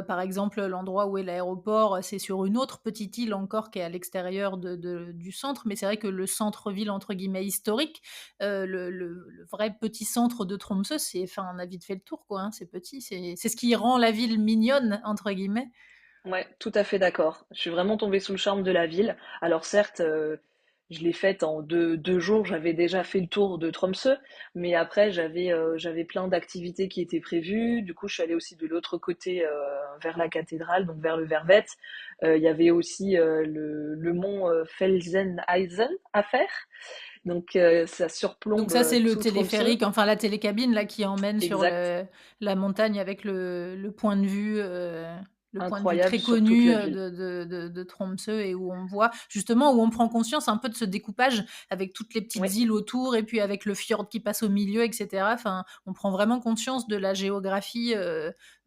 Par exemple, l'endroit où est l'aéroport, c'est sur une autre petite île encore qui est à l'extérieur du centre, mais c'est vrai que le centre-ville entre guillemets «historique», le vrai petit centre de Tromsø, on a vite fait le tour quoi, hein, c'est petit, c'est ce qui rend la ville «mignonne» entre guillemets. Ouais, tout à fait d'accord. Je suis vraiment tombée sous le charme de la ville. Alors certes, je l'ai faite en deux jours, j'avais déjà fait le tour de Tromsø, mais après j'avais plein d'activités qui étaient prévues. Du coup, je suis allée aussi de l'autre côté vers la cathédrale, donc vers le Vervet. Il y avait aussi le mont Felsenheisen à faire, donc ça Donc surplombe ça, c'est le tout Tromsø. téléphérique, enfin la télécabine là qui emmène sur Exact, la montagne avec le point de vue incroyable très sur toute connu la ville. de Tromsø et où on voit justement, où on prend conscience un peu de ce découpage avec toutes les petites Oui. îles autour et puis avec le fjord qui passe au milieu, etc. Enfin, on prend vraiment conscience de la géographie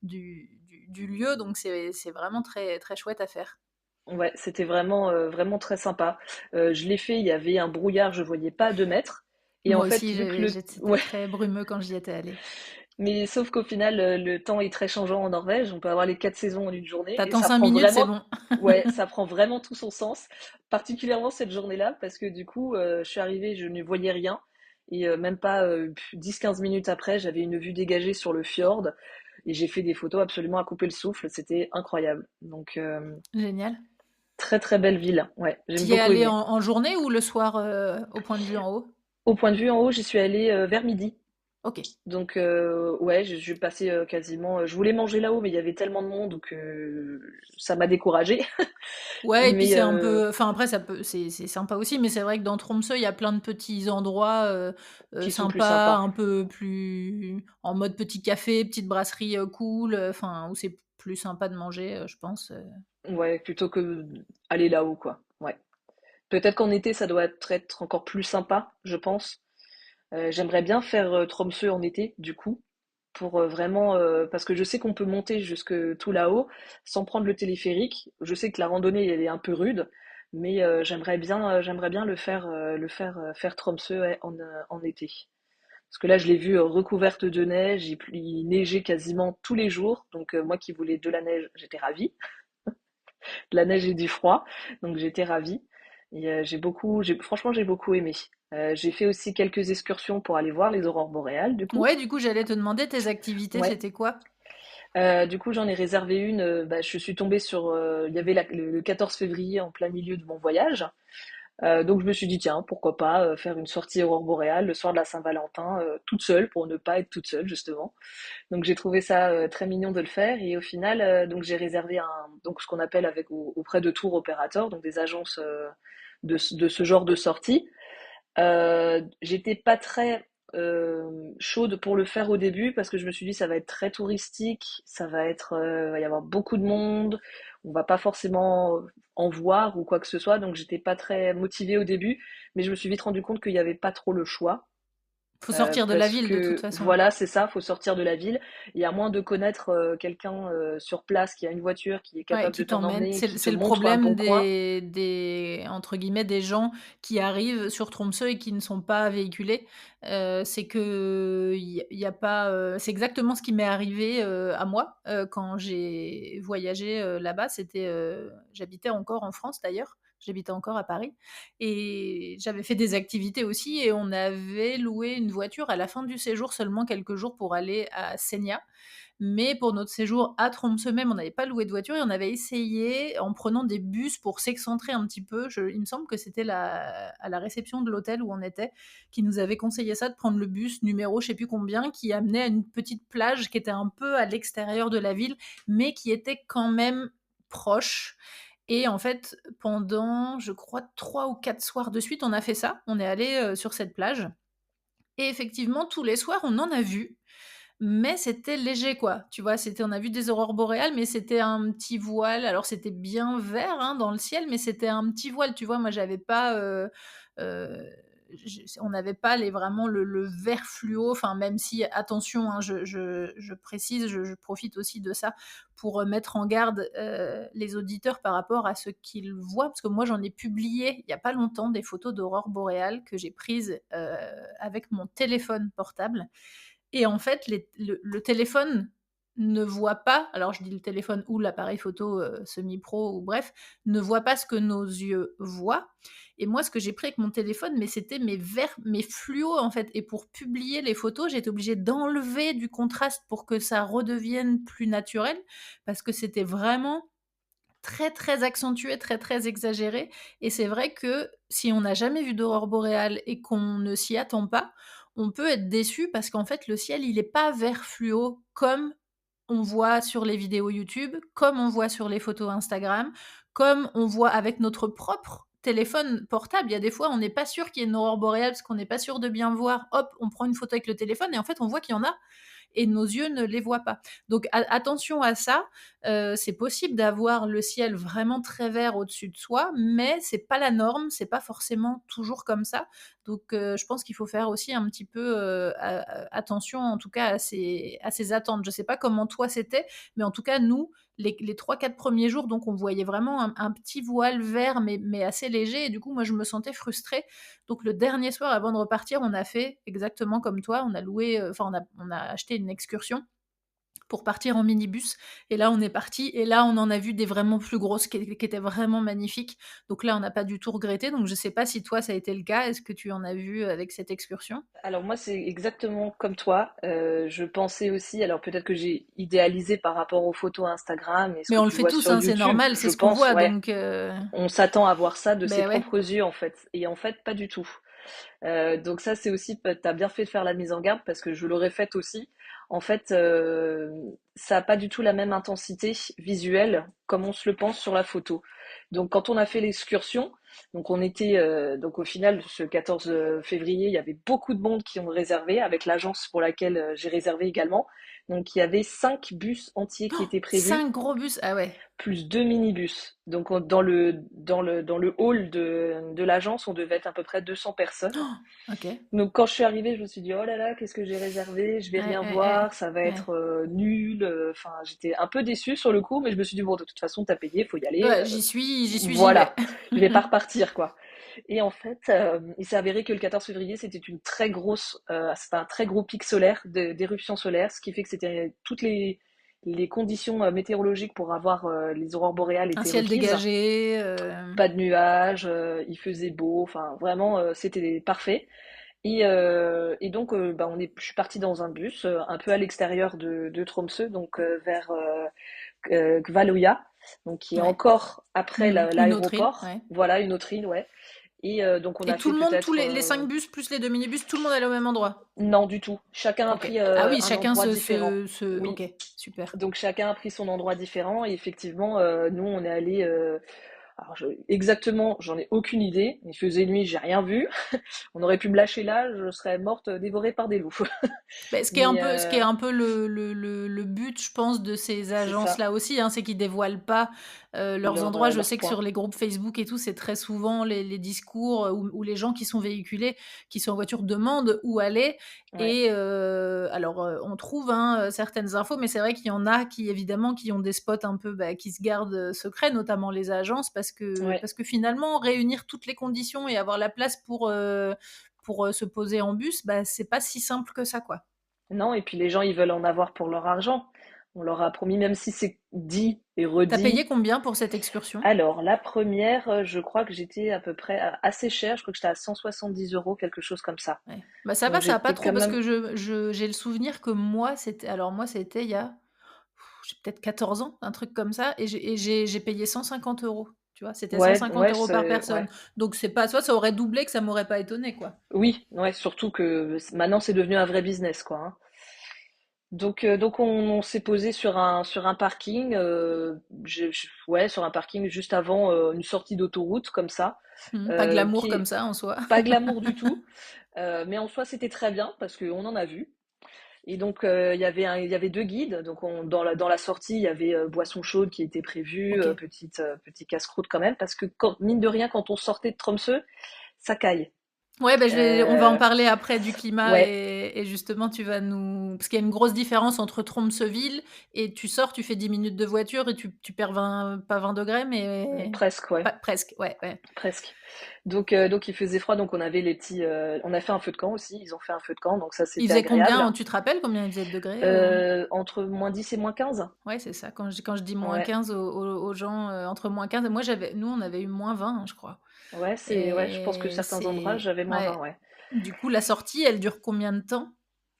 du lieu, donc c'est vraiment très, très chouette à faire. Ouais, c'était vraiment, vraiment très sympa. Je l'ai fait, il y avait un brouillard, je voyais pas à 2 mètres et en Moi fait, aussi, vu que le c'était ouais, très brumeux quand j'y étais allée. mais sauf qu'au final, le temps est très changeant en Norvège. On peut avoir les 4 saisons en une journée et T'attends ça 5 prend minutes, c'est vraiment bon. ouais, ça prend vraiment tout son sens, particulièrement cette journée-là parce que du coup, je suis arrivée, je ne voyais rien et même pas, 10-15 minutes après, j'avais une vue dégagée sur le fjord et j'ai fait des photos absolument à couper le souffle, c'était incroyable. Donc Génial. très, très belle ville, ouais, j'aime Tu y es beaucoup allé aimé. en journée ou le soir, au point de vue en haut? Au point de vue en haut, j'y suis allée vers midi. OK. Donc ouais, j'ai passé quasiment. Je voulais manger là-haut, mais il y avait tellement de monde que ça m'a découragée. Ouais et puis Mais c'est un peu enfin après ça peut c'est sympa aussi, mais c'est vrai que dans Tromsø, il y a plein de petits endroits, qui sont plus sympas, sympas. un peu plus en mode petit café, petite brasserie, cool, enfin où c'est plus sympa de manger, je pense. Ouais, plutôt que aller là-haut, quoi. Ouais. Peut-être qu'en été, ça doit être encore plus sympa, je pense. J'aimerais bien faire Tromsø en été, du coup, pour vraiment, parce que je sais qu'on peut monter jusque tout là-haut sans prendre le téléphérique. Je sais que la randonnée, elle est un peu rude, mais j'aimerais bien faire Tromsø ouais, en été. Parce que là, je l'ai vue recouverte de neige, il neigeait quasiment tous les jours, donc moi qui voulais de la neige, j'étais ravie. De la neige et du froid, donc j'étais ravie. Et franchement, j'ai beaucoup aimé. J'ai fait aussi quelques excursions pour aller voir les aurores boréales, du coup. Ouais, du coup, j'allais te demander tes activités, Ouais. c'était quoi? Du coup, j'en ai réservé une. Bah, je suis tombée sur. Il y avait le 14 février en plein milieu de mon voyage. Donc je me suis dit, tiens, pourquoi pas faire une sortie aurore boréale le soir de la Saint-Valentin, toute seule, pour ne pas être toute seule, justement. Donc j'ai trouvé ça très mignon de le faire. Et au final, donc j'ai réservé donc ce qu'on appelle auprès de tour opérateurs, donc des agences de ce genre de sortie. J'étais pas très chaude pour le faire au début parce que je me suis dit ça va être très touristique, va y avoir beaucoup de monde, on va pas forcément en voir ou quoi que ce soit, donc j'étais pas très motivée au début, mais je me suis vite rendu compte qu'il y avait pas trop le choix. Faut sortir de la Parce ville de toute que façon. voilà, c'est ça, faut sortir de la ville. Et à moins de connaître quelqu'un sur place qui a une voiture, qui est Ouais, capable de qui t'en t'emmène. emmener, qui te C'est le montre un problème bon coin. des entre guillemets, «des gens» qui arrivent sur Tromsø et qui ne sont pas véhiculés. C'est qu'il y a pas, c'est exactement ce qui m'est arrivé, à moi, quand j'ai voyagé, là-bas. J'habitais encore en France d'ailleurs, j'habitais encore à Paris et j'avais fait des activités aussi et on avait loué une voiture à la fin du séjour, seulement quelques jours pour aller à Senja. Mais pour notre séjour à Tromsø même, on n'avait pas loué de voiture et on avait essayé en prenant des bus pour s'excentrer un petit peu. Il me semble que c'était à la réception de l'hôtel où on était, qui nous avait conseillé ça, de prendre le bus numéro je sais plus combien, qui amenait à une petite plage qui était un peu à l'extérieur de la ville, mais qui était quand même proche. Et en fait, pendant, je crois, 3 ou 4 soirs de suite, on a fait ça. On est allé sur cette plage et effectivement, tous les soirs, on en a vu. mais c'était léger, quoi. Tu vois? On a vu des aurores boréales, mais c'était un petit voile. Alors c'était bien vert, hein, dans le ciel, mais c'était un petit voile, tu vois? Moi, j'avais pas, heu, on n'avait pas vraiment le vert fluo, enfin, même si, attention, hein, je précise, je profite aussi de ça pour mettre en garde les auditeurs par rapport à ce qu'ils voient, parce que moi, j'en ai publié il n'y a pas longtemps des photos d'aurores boréales que j'ai prises avec mon téléphone portable. Et en fait, le téléphone ne voit pas, alors je dis le téléphone ou l'appareil photo, semi-pro ou bref, ne voit pas ce que nos yeux voient. Et moi, ce que j'ai pris avec mon téléphone, mais c'était mes verts, mes fluos, en fait. Et pour publier les photos, j'ai été obligée d'enlever du contraste pour que ça redevienne plus naturel, parce que c'était vraiment très, très accentué, très, très exagéré. Et c'est vrai que si on n'a jamais vu d'aurore boréale et qu'on ne s'y attend pas, on peut être déçu parce qu'en fait, le ciel, il est pas vert fluo comme on voit sur les vidéos YouTube, comme on voit sur les photos Instagram, comme on voit avec notre propre téléphone portable. Il y a des fois, on n'est pas sûr qu'il y ait une aurore boréale parce qu'on n'est pas sûr de bien voir. Hop, on prend une photo avec le téléphone et en fait, on voit qu'il y en a et nos yeux ne les voient pas. Donc attention à ça. C'est possible d'avoir le ciel vraiment très vert au-dessus de soi, mais c'est pas la norme, c'est pas forcément toujours comme ça. Donc je pense qu'il faut faire aussi un petit peu attention, en tout cas à ces attentes. Je sais pas comment toi c'était, mais en tout cas nous, les 3-4 premiers jours, donc on voyait vraiment un petit voile vert, mais assez léger. Et du coup, moi, je me sentais frustrée. Donc le dernier soir, avant de repartir, on a fait exactement comme toi. On a loué, enfin, on a acheté une excursion pour partir en minibus. Et là, on est parti. Et là, on en a vu des vraiment plus grosses qui étaient vraiment magnifiques. Donc là, on n'a pas du tout regretté. Donc je ne sais pas si toi, ça a été le cas. Est-ce que tu en as vu avec cette excursion? Alors moi, c'est exactement comme toi. Je pensais aussi, alors peut-être que j'ai idéalisé par rapport aux photos Instagram et ce Mais que on le tu fait vois tous, sur hein, c'est YouTube, normal, c'est je ce qu'on pense, voit. ouais. Donc, On s'attend à voir ça de ses ben ouais. propres yeux en fait. Et en fait, pas du tout. Donc ça, c'est aussi, t'as bien fait de faire la mise en garde parce que je l'aurais faite aussi. En fait, ça n'a pas du tout la même intensité visuelle comme on se le pense sur la photo. Donc quand on a fait l'excursion, donc on était, donc au final, ce 14 février, il y avait beaucoup de monde qui ont réservé avec l'agence pour laquelle j'ai réservé également. Donc il y avait 5 bus entiers qui étaient prévus 5 gros bus, ah ouais. plus 2 minibus. Donc dans le hall de l'agence, on devait être à peu près 200 personnes. Ok. Ouais, Donc quand je suis arrivée, je me suis dit oh là là, qu'est-ce que j'ai réservé? Je vais ouais, rien ouais. voir, ça va Ouais. être nul. Enfin, j'étais un peu déçue sur le coup, mais je me suis dit bon, de toute façon, t'as payé, faut y aller. Ouais, j'y vais. Voilà, je vais pas repartir quoi. Et en fait, il s'est avéré que le 14 février, c'était c'était un très gros pic solaire, d'éruption solaire, ce qui fait que c'était toutes les conditions météorologiques pour avoir les aurores boréales Un étaient ciel requises. dégagé. Pas de nuages, il faisait beau, enfin vraiment, c'était parfait. Et donc, bah, je suis partie dans un bus, un peu à l'extérieur de Tromsø, donc vers Gvaløya, donc qui est Ouais. encore après Une autre île, l'aéroport. ouais. Voilà, une autre île, ouais. Donc on Et a tout fait le monde, tous peut-être les 5 bus plus les 2 minibus, tout le monde allait au même endroit? non du tout. Chacun a Ok. pris Ah oui, un chacun endroit différent. Ok, Oui. super. Donc chacun a pris son endroit différent et effectivement, nous on est allé. Alors exactement, j'en ai aucune idée. Il faisait nuit, j'ai rien vu. On aurait pu me lâcher là, je serais morte dévorée par des loups. Beh, Mais ce qui est un peu le but, je pense, de ces c'est ça, agences-là aussi, hein, c'est qu'ils dévoilent pas leurs leur, endroits. Je leur sais que sur point. les groupes Facebook et tout, c'est très souvent les discours ou les gens qui sont véhiculés, qui sont en voiture, demandent où aller. Ouais, Et alors, on trouve hein, certaines infos, mais c'est vrai qu'il y en a qui, évidemment, qui ont des spots un peu bah, qui se gardent secrets, notamment les agences, ouais. parce que finalement, réunir toutes les conditions et avoir la place pour se poser en bus, bah, c'est pas si simple que ça, quoi. Non, et puis les gens, ils veulent en avoir pour leur argent. On leur a promis, même si c'est dit et T'as payé redit. combien pour cette excursion? Alors, la première, je crois que j'étais à peu près assez cher. Je crois que j'étais à 170 euros, quelque chose comme ça. Ouais. Bah ça Donc va, ça va pas j'étais trop quand parce même. que j'ai le souvenir que moi c'était alors moi c'était il y a j'ai peut-être 14 ans, un truc comme ça et j'ai payé 150 euros. Tu vois? C'était Ouais, 150 ouais, euros par c'est. personne. Ouais. Donc c'est pas, tu vois, ça aurait doublé que ça m'aurait pas étonné quoi. Oui, ouais, surtout que maintenant c'est devenu un vrai business, quoi, hein. Donc on s'est posé sur un parking, ouais, sur un parking juste avant une sortie d'autoroute comme ça, Pas glamour qui comme est ça en soi. pas glamour du tout, mais en soi c'était très bien parce qu'on en a vu. Et donc, il y avait 2 guides. Donc dans la sortie, il y avait, boisson chaude qui était prévue, OK. petit casse-croûte quand même parce que quand mine de rien, quand on sortait de Tromsø, ça caille. Ouais, bah, on va en Heu, parler après du climat ouais, et justement tu vas nous parce qu'il y a une grosse différence entre Tromsø-ville et tu sors, tu fais 10 minutes de voiture et tu perds 20, pas 20 degrés, mais presque, ouais, pas presque, ouais, ouais. presque. Donc il faisait froid, donc on avait les petits, on a fait un feu de camp aussi, ils ont fait un feu de camp, donc ça, Il c'était faisait agréable. combien? Tu te rappelles combien il faisait de degrés, Entre -10 et -15. Ouais, c'est ça. Quand je dis Ouais, -15 aux gens, entre -15 et moi nous on avait eu -20, hein, je crois ouais, je pense que et certains endroits, c'est j'avais ouais. -20, ouais. Du coup, la sortie, elle dure combien de temps?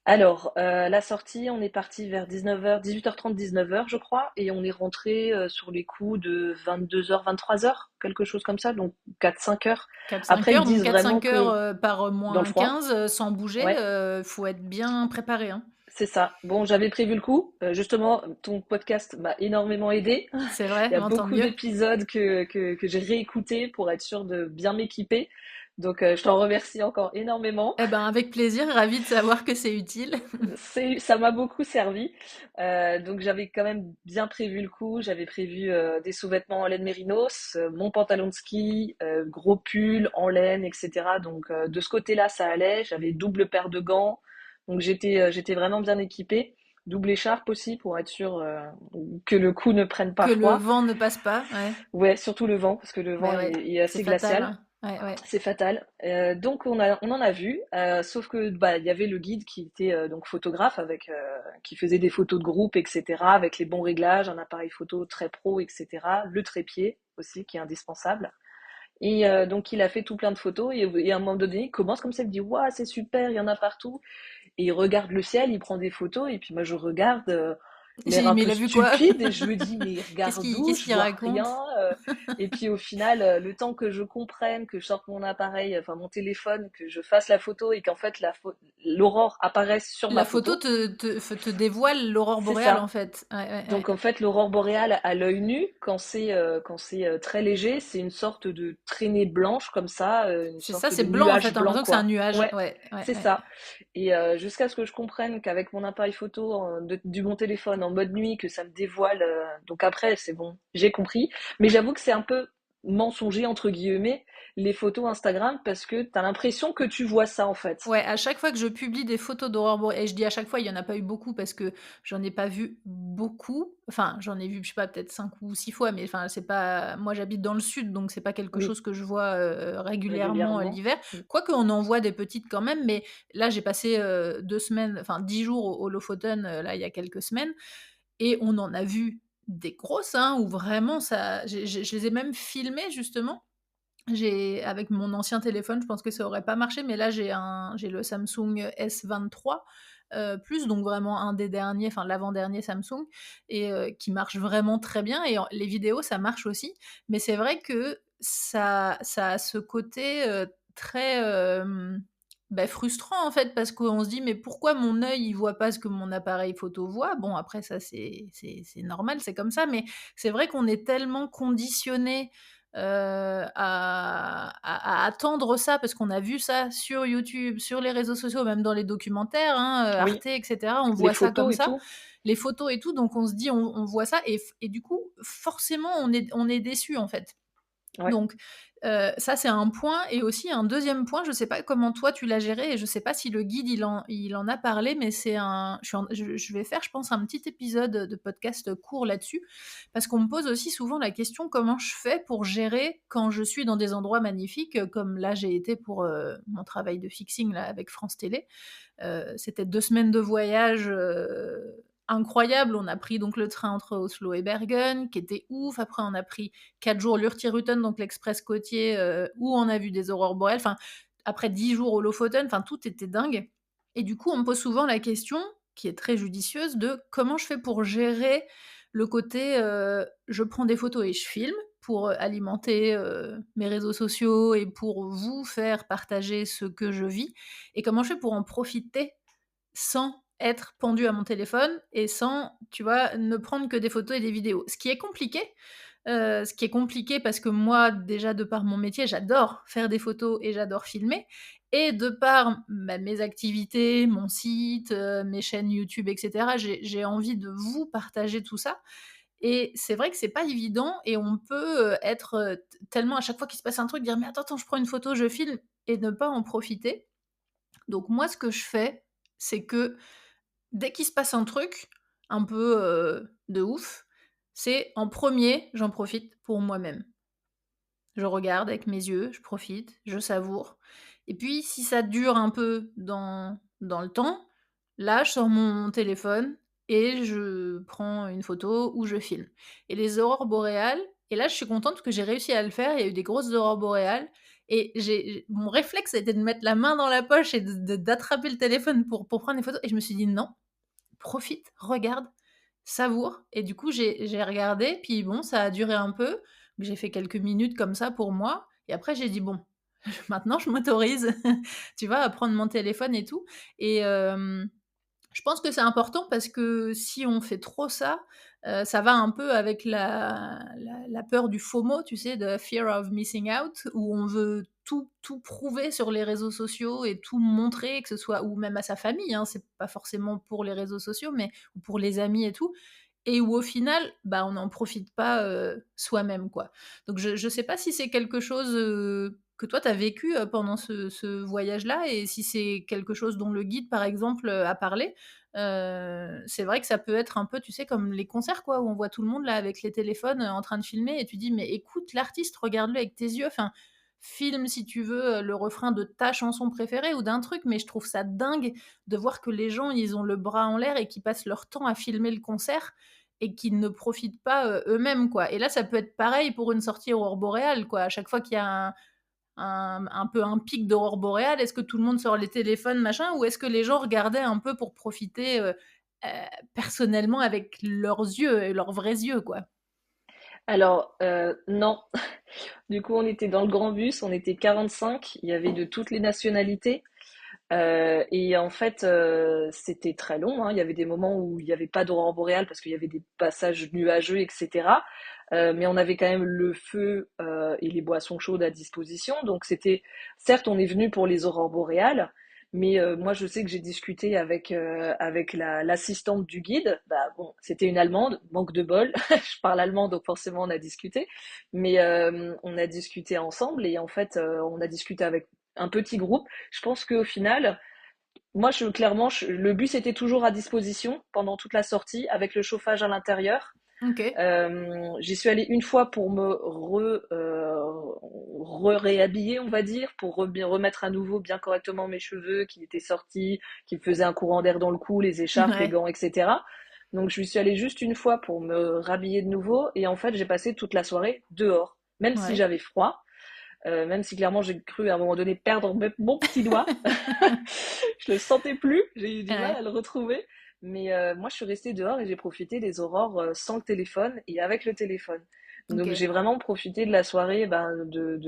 Alors, la sortie, on est parti vers 19h, 18h30, 19h, je crois, et on est rentré sur les coups de 22h, 23h, quelque chose comme ça, donc 4-5 heures. 4-5 Après, ils heures, donc disent vraiment 4-5 heures, que par, dans le froid, -15, sans bouger, ouais, faut être bien préparé, hein. c'est ça. Bon, j'avais prévu le coup. Justement, ton podcast m'a énormément aidé. C'est vrai? Il y a Bon, tant beaucoup mieux. d'épisodes que j'ai réécoutés pour être sûr de bien m'équiper. Donc, je t'en remercie encore énormément. Eh ben, avec plaisir, ravie de savoir que c'est utile. Ça m'a beaucoup servi. Donc j'avais quand même bien prévu le coup. J'avais prévu des sous-vêtements en laine mérinos, mon pantalon de ski, gros pull en laine, etc. Donc de ce côté-là, ça allait. J'avais double paire de gants. Donc j'étais vraiment bien équipée. Double écharpe aussi pour être sûr que le coup ne prenne pas Que le froid. vent ne passe pas, ouais. Ouais, surtout le vent, parce que le vent Mais est, ouais, est c'est assez fatal, glacial. hein. Ouais, ouais. C'est fatal. Donc on en a vu, sauf que bah il y avait le guide qui était donc photographe avec qui faisait des photos de groupe, etc. avec les bons réglages, un appareil photo très pro, etc. Le trépied aussi qui est indispensable. Et donc il a fait tout plein de photos et à un moment donné il commence comme ça, il me dit waouh c'est super, il y en a partout. Et il regarde le ciel, il prend des photos et puis moi je regarde J'ai l'air dit: un «Mais peu il a vu quoi?» stupide et je me dis mais regarde où, Qu'est-ce je qu'il vois raconte? rien. Et puis au final, le temps que je comprenne, que je sorte mon appareil, enfin mon téléphone, que je fasse la photo et qu'en fait l'aurore apparaisse sur ma La photo photo, te dévoile l'aurore c'est boréale, en ça. fait. Ouais, ouais, Donc ouais. en fait, l'aurore boréale à l'œil nu, quand c'est très léger, c'est une sorte de traînée blanche comme ça, une C'est ça, sorte c'est de blanc, en fait, nuage tu as blanc l'impression que c'est un quoi. nuage. Ouais, Ouais, ouais, c'est ouais. ça. Et jusqu'à ce que je comprenne qu'avec mon appareil photo du bon téléphone en mode nuit, que ça me dévoile. Donc après, c'est bon, j'ai compris. Mais j'avoue que c'est un peu mensonger entre guillemets les photos Instagram parce que t'as l'impression que tu vois ça en fait. Ouais, à chaque fois que je publie des photos d'aurore boréale et je dis à chaque fois, il y en a pas eu beaucoup parce que j'en ai pas vu beaucoup. Enfin, j'en ai vu, je sais pas, peut-être 5 ou 6 fois, mais enfin, c'est pas moi j'habite dans le sud, donc c'est pas quelque Oui, chose que je vois, régulièrement, régulièrement. l'hiver. Mm. Quoique on en voit des petites quand même, mais là j'ai passé, 2 semaines, enfin 10 jours au Lofoten, là, il y a quelques semaines et on en a vu des grosses, hein, où vraiment ça je les ai même filmées justement. J'ai avec mon ancien téléphone, je pense que ça aurait pas marché, mais là j'ai le Samsung S23 plus, donc vraiment un des derniers, enfin l'avant-dernier Samsung et qui marche vraiment très bien et en les vidéos, ça marche aussi. Mais c'est vrai que ça a ce côté, très, frustrant en fait, parce qu'on se dit: «Mais pourquoi mon œil, il voit pas ce que mon appareil photo voit?» Bon après ça c'est normal, c'est comme ça, mais c'est vrai qu'on est tellement conditionné à attendre ça parce qu'on a vu ça sur YouTube, sur les réseaux sociaux, même dans les documentaires, hein, Oui, Arte et cetera, on les voit ça comme photos et ça, tout. les photos et tout, donc on se dit: «On voit ça» et du coup, forcément, on est déçu, en fait. Ouais. Donc, ça c'est un point et aussi un deuxième point, je sais pas comment toi tu l'as géré et je sais pas si le guide il en a parlé, mais c'est un je vais faire je pense un petit épisode de podcast court là-dessus. Parce qu'on me pose aussi souvent la question: «Comment je fais pour gérer quand je suis dans des endroits magnifiques?» comme là j'ai été pour, mon travail de fixing là avec France Télé. C'était 2 semaines de voyage, incroyables. On a pris donc le train entre Oslo et Bergen, qui était ouf. Après, on a pris 4 jours l'Hurtigruten, donc l'express côtier, où on a vu des aurores boréales. Enfin, après 10 jours au Lofoten, enfin tout était dingue et du coup, on me pose souvent la question, qui est très judicieuse, de comment je fais pour gérer le côté, je prends des photos et je filme pour, alimenter, mes réseaux sociaux et pour vous faire partager ce que je vis et comment je fais pour en profiter sans être pendue à mon téléphone et sans, tu vois, ne prendre que des photos et des vidéos. Ce qui est compliqué parce que moi, déjà de par mon métier, j'adore faire des photos et j'adore filmer et de par, bah, mes activités, mon site, mes chaînes YouTube et cetera, j'ai envie de vous partager tout ça et c'est vrai que c'est pas évident et on peut, être, tellement à chaque fois qu'il se passe un truc dire: «Mais attends, attends, je prends une photo, je filme» et ne pas en profiter. Donc moi, ce que je fais, c'est que dès qu'il se passe un truc un peu, de ouf, c'est en premier, j'en profite pour moi-même. Je regarde avec mes yeux, je profite, je savoure et puis si ça dure un peu dans le temps, là, je sors mon téléphone et je prends une photo ou je filme et les aurores boréales et là, je suis contente que j'ai réussi à le faire. Il y a eu des grosses aurores boréales et j'ai mon réflexe, a été de mettre la main dans la poche et d'attraper le téléphone pour prendre des photos et je me suis dit: «Non, profite, regarde, savoure» et du coup, j'ai regardé, puis bon, ça a duré un peu. J'ai fait quelques minutes comme ça pour moi et après j'ai dit: «Bon, maintenant je m'autorise, tu vois, à prendre mon téléphone et tout» et je pense que c'est important parce que si on fait trop ça, ça va un peu avec la peur du FOMO, tu sais, de Fear of Missing Out, où on veut tout prouver sur les réseaux sociaux et tout montrer, que ce soit ou même à sa famille, hein, c'est pas forcément pour les réseaux sociaux, mais ou pour les amis et tout et où au final, bah, on n'en profite pas, soi-même, quoi. Donc je sais pas si c'est quelque chose, que toi tu as vécu, pendant ce voyage-là et si c'est quelque chose dont le guide, par exemple, a parlé? C'est vrai que ça peut être un peu, tu sais, comme les concerts, quoi, où on voit tout le monde là avec les téléphones, en train de filmer et tu dis: «Mais écoute l'artiste, regarde-le avec tes yeux, enfin, filme si tu veux, le refrain de ta chanson préférée ou d'un truc». Mais je trouve ça dingue de voir que les gens, ils ont le bras en l'air et qu'ils passent leur temps à filmer le concert et qu'ils ne profitent pas, eux-mêmes, quoi. Et là, ça peut être pareil pour une sortie aurore boréale, quoi. À chaque fois qu'il y a un peu un pic d'aurore boréale, est-ce que tout le monde sort les téléphones, machin? Ou est-ce que les gens regardaient un peu pour profiter, heu, personnellement avec leurs yeux et leurs vrais yeux, quoi? Alors, non. Du coup, on était dans le grand bus, on était 45, il y avait de toutes les nationalités. Et en fait, c'était très long, hein. Il y avait des moments où il y avait pas d'aurore boréale parce qu'il y avait des passages nuageux et cetera. Mais on avait quand même le feu, et les boissons chaudes à disposition. Donc c'était certes, on est venu pour les aurores boréales, mais moi je sais que j'ai discuté avec l'assistante du guide. Bah, bon, c'était une Allemande, manque de bol. Je parle allemand, donc forcément on a discuté. Mais on a discuté ensemble et en fait, on a discuté avec un petit groupe. Je pense qu'au final, moi, clairement, le bus était toujours à disposition pendant toute la sortie avec le chauffage à l'intérieur. OK. J'y suis allée une fois pour me réhabiller, on va dire, pour bien remettre à nouveau bien correctement mes cheveux qui étaient sortis, qui me faisaient un courant d'air dans le cou, les écharpes, les Ouais, gants, etc. Donc, je suis allée juste une fois pour me rhabiller de nouveau et en fait, j'ai passé toute la soirée dehors, même si ouais. j'avais froid. Même si clairement j'ai cru à un moment donné perdre même mon petit doigt. Je le sentais plus, j'ai eu du mal Ouais. à le retrouver. Mais moi, je suis restée dehors et j'ai profité des aurores sans le téléphone et avec le téléphone. Donc OK. j'ai vraiment profité de la soirée ben,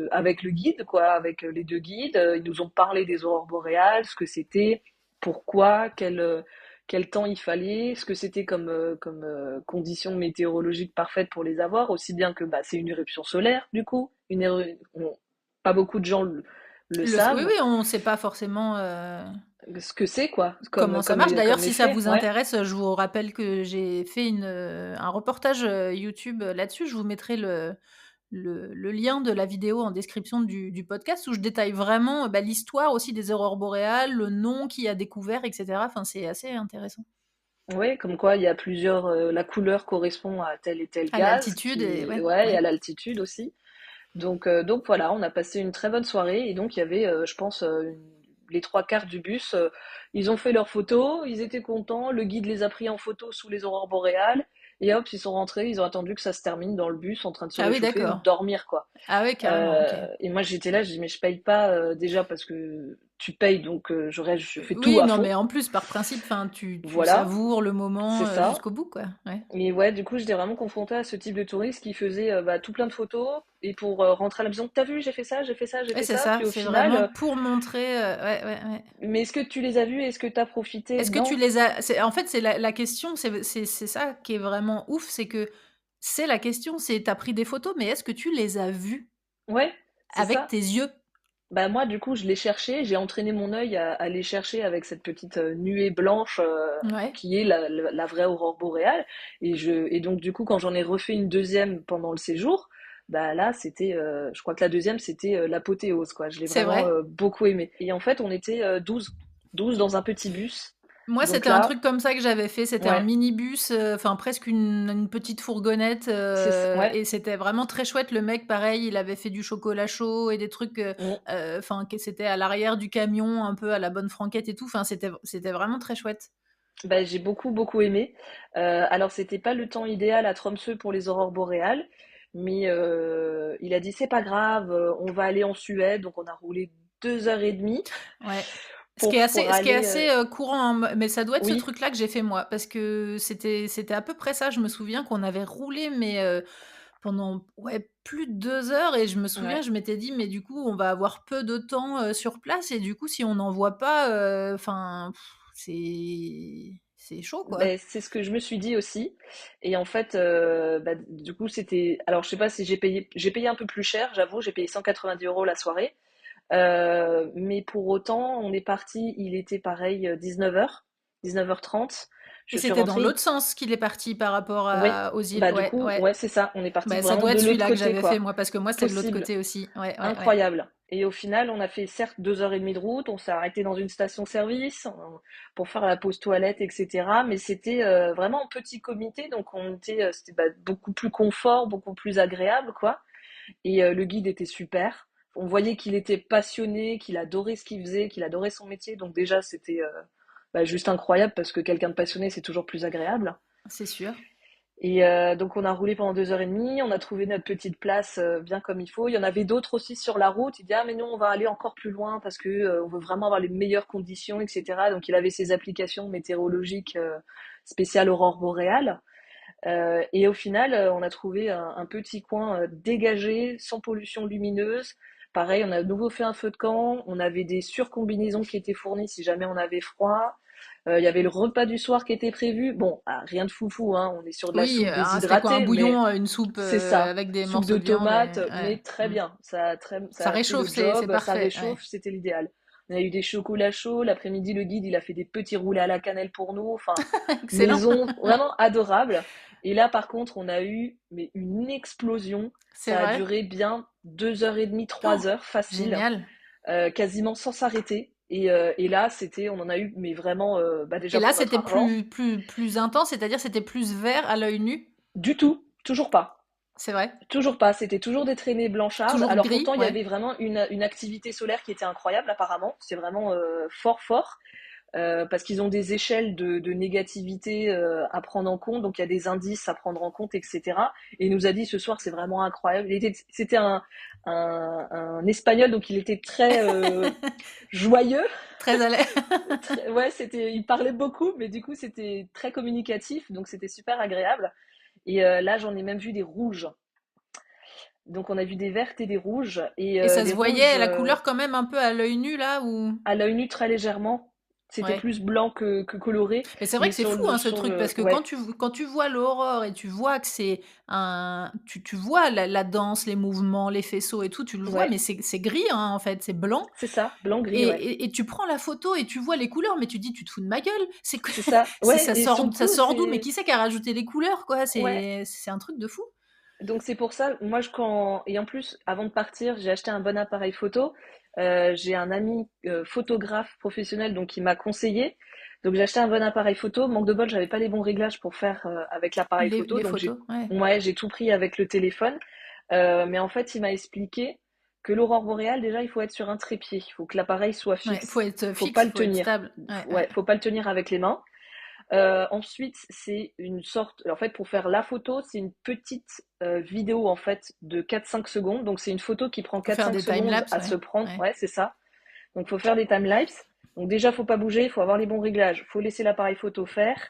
avec le guide, quoi, avec les deux guides. Ils nous ont parlé des aurores boréales, ce que c'était, pourquoi, quel temps il fallait, ce que c'était comme conditions météorologiques parfaites pour les avoir, aussi bien que bah, c'est une éruption solaire, du coup, pas beaucoup de gens le Oui, savent, oui, on sait pas forcément, ce que c'est, quoi, comment ça marche. D'ailleurs, comme si ça effet, vous ouais. intéresse, je vous rappelle que j'ai fait un reportage, YouTube, là-dessus. Je vous mettrai le lien de la vidéo en description du podcast où je détaille vraiment, bah, l'histoire aussi des aurores boréales, le nom qui a découvert et cetera. Enfin, c'est assez intéressant. Oui, comme quoi il y a plusieurs, la couleur correspond à tel et tel À gaz, l'altitude et ouais, ouais, et à ouais. l'altitude aussi. Donc voilà, on a passé une très bonne soirée et donc il y avait, je pense, les trois quarts du bus, ils ont fait leurs photos, ils étaient contents, le guide les a pris en photo sous les aurores boréales et hop, ils sont rentrés, ils ont attendu que ça se termine dans le bus en train de se Ah oui, réchauffer ou de d'accord. dormir, quoi. Ah oui, carrément, OK. Et moi j'étais là, je dis: «Mais je paye pas, déjà parce que tu payes donc je fais tout Oui, à non, fond». mais en plus, par principe, enfin, tu Voilà, savoures le c'est moment, ça. jusqu'au bout, quoi. Ouais. Et ouais, du coup, j'étais vraiment confrontée à ce type de touriste qui faisait bah, tout plein de photos et pour rentrer à la maison, t'as vu, j'ai fait ça, j'ai fait ça, j'ai Ouais, fait c'est ça. ça, Puis au c'est final, vraiment pour montrer, ouais, ouais, ouais. mais est-ce que tu les as vus? Est-ce que t'as profité? Est-ce que tu Non. les as c'est en fait, c'est la question, c'est ça qui est vraiment ouf, c'est que c'est la question, c'est tu as pris des photos, mais est-ce que tu les as vues Ouais, c'est avec ça. tes yeux? Bah moi, du coup, je l'ai cherché, j'ai entraîné mon œil à les chercher avec cette petite nuée blanche Ouais, qui est la vraie aurore boréale. Et donc, du coup, quand j'en ai refait une deuxième pendant le séjour, bah là, je crois que la deuxième, c'était l'apothéose, quoi. Je l'ai c'est vraiment vrai. beaucoup aimé. Et en fait, on était 12 dans un petit bus. Moi, Donc c'était un là, truc comme ça que j'avais fait. C'était un ouais, minibus, enfin presque une petite fourgonnette, ouais. et c'était vraiment très chouette. Le mec, pareil, il avait fait du chocolat chaud et des trucs, Mm. enfin, que c'était à l'arrière du camion, un peu à la bonne franquette et tout. Enfin, c'était vraiment très chouette. Bah, j'ai beaucoup, beaucoup aimé. Alors, c'était pas le temps idéal à Tromsø pour les aurores boréales, mais il a dit c'est pas grave, on va aller en Suède. Donc, on a roulé 2 heures et demie Ouais. pour Ce qui est aller. assez courant, hein, mais ça doit être ce Oui, truc-là que j'ai fait moi, parce que c'était à peu près ça. Je me souviens qu'on avait roulé, mais pendant ouais, plus de 2 heures, et je me souviens, ouais. je m'étais dit, mais du coup, on va avoir peu de temps sur place, et du coup, si on n'en voit pas, enfin, c'est chaud, quoi. Ben, c'est ce que je me suis dit aussi. Et en fait, bah, du coup, c'était. Alors, je sais pas si j'ai payé un peu plus cher, j'avoue, j'ai payé 190 € la soirée. Mais pour autant, on est parti, il était pareil, 19 h, 19 h 30. Et Je suis c'était dans rentrée. l'autre sens qu'il est parti par rapport Oui, aux îles. bah du Ouais, coup, ouais. ouais, c'est ça. On est parti Bah, ça vraiment doit de être l'autre celui-là que côté, j'avais fait, quoi. moi, parce que moi, c'était de l'autre Possible. côté aussi. Ouais, ouais, ouais. Incroyable. Et au final, on a fait certes 2 heures et demie de route. On s'est arrêté dans une station-service pour faire la pause toilette, etc. Mais c'était vraiment en petit comité, donc c'était bah, beaucoup plus confort, beaucoup plus agréable, quoi. Et le guide était super. On voyait qu'il était passionné, qu'il adorait ce qu'il faisait, qu'il adorait son métier. Donc déjà, c'était bah, juste incroyable parce que quelqu'un de passionné, c'est toujours plus agréable. C'est sûr. Et donc on a roulé pendant 2 heures et demie, on a trouvé notre petite place bien comme il faut. Il y en avait d'autres aussi sur la route. Il dit ah mais non on va aller encore plus loin parce que on veut vraiment avoir les meilleures conditions, etc. Donc il avait ses applications météorologiques spéciales aurore boréale. Et au final on a trouvé un petit coin dégagé, sans pollution lumineuse. Pareil, on a de nouveau fait un feu de camp. On avait des surcombinaisons qui étaient fournies si jamais on avait froid. Il y avait le repas du soir qui était prévu. Bon, rien de foufou, hein, on est sur de la Oui, soupe c'était quoi, un déshydratée, mais bouillon, une soupe c'est ça. avec des Soupe morceaux de de viande, tomate, et ouais. mais très Mm. bien. Ça Ça a fait réchauffe, le c'est job, ça parfait. Ouais. réchauffe, c'était l'idéal. On a eu des chocolats chauds. L'après-midi, le guide, il a fait des petits roulés à la cannelle pour nous. Enfin, Excellent. maison vraiment adorable. Et là, par contre, on a eu mais une explosion. C'est Ça a vrai. duré bien 2 heures et demie, Oh, 3 heures facile, génial. quasiment sans s'arrêter. Et là, on en a eu, mais vraiment, bah Et déjà là, pour notre c'était argent, plus intense, c'est-à-dire c'était plus vert à l'œil nu. du tout, toujours pas. C'est vrai. Toujours pas, c'était toujours des traînées blanchardes. Toujours Alors gris, pourtant, il y ouais. avait vraiment une activité solaire qui était incroyable apparemment. C'est vraiment fort fort. Parce qu'ils ont des échelles de négativité à prendre en compte, donc il y a des indices à prendre en compte, etc. Et il nous a dit ce soir c'est vraiment incroyable. C'était un espagnol, donc il était très joyeux. Très à l'aise. Ouais, il parlait beaucoup, mais du coup c'était très communicatif, donc c'était super agréable. Et là j'en ai même vu des rouges. Donc on a vu des vertes et des rouges. Et Et ça les se rouges, voyait la couleur quand même un peu à l'œil nu, là, ou... à l'œil nu très légèrement. C'était Ouais. plus blanc que coloré. Mais c'est vrai Mais que c'est fou, hein, ce sur truc, le, parce que ouais, quand tu vois l'aurore et tu vois que c'est tu vois la danse, les mouvements, les faisceaux et tout, tu le vois, ouais, mais c'est gris, hein, en fait, c'est blanc. c'est ça, blanc-gris, Et, ouais. et tu prends la photo et tu vois les couleurs, mais tu te dis, tu te fous de ma gueule. C'est que C'est ça, ouais, et ça surtout, sort d'où? Mais qui c'est qui a rajouté les couleurs, quoi? ouais. C'est un truc de fou. Donc c'est pour ça, moi, et en plus, avant de partir, j'ai acheté un bon appareil photo. J'ai un ami photographe professionnel, donc qui m'a conseillé. Donc j'ai acheté un bon appareil photo. Manque de bol, j'avais pas les bons réglages pour faire avec l'appareil photo, Les donc photos, ouais. ouais, j'ai tout pris avec le téléphone. Mais en fait, il m'a expliqué que l'aurore boréale, déjà, il faut être sur un trépied. Il faut que l'appareil soit Ouais, fixe. faut être Faut pas fixe, le faut être tenir. stable. Ouais, ouais. Ouais, faut pas le tenir avec les mains. Ensuite, c'est une sorte, en fait, pour faire la photo, c'est une petite vidéo en fait de 4-5 secondes. Donc c'est une photo qui prend Faut faire 4-5 des secondes timelapses, à se ouais. prendre. Ouais. Ouais, c'est ça. Donc faut faire des timelapses. Donc déjà, faut pas bouger, il faut avoir les bons réglages, faut laisser l'appareil photo faire.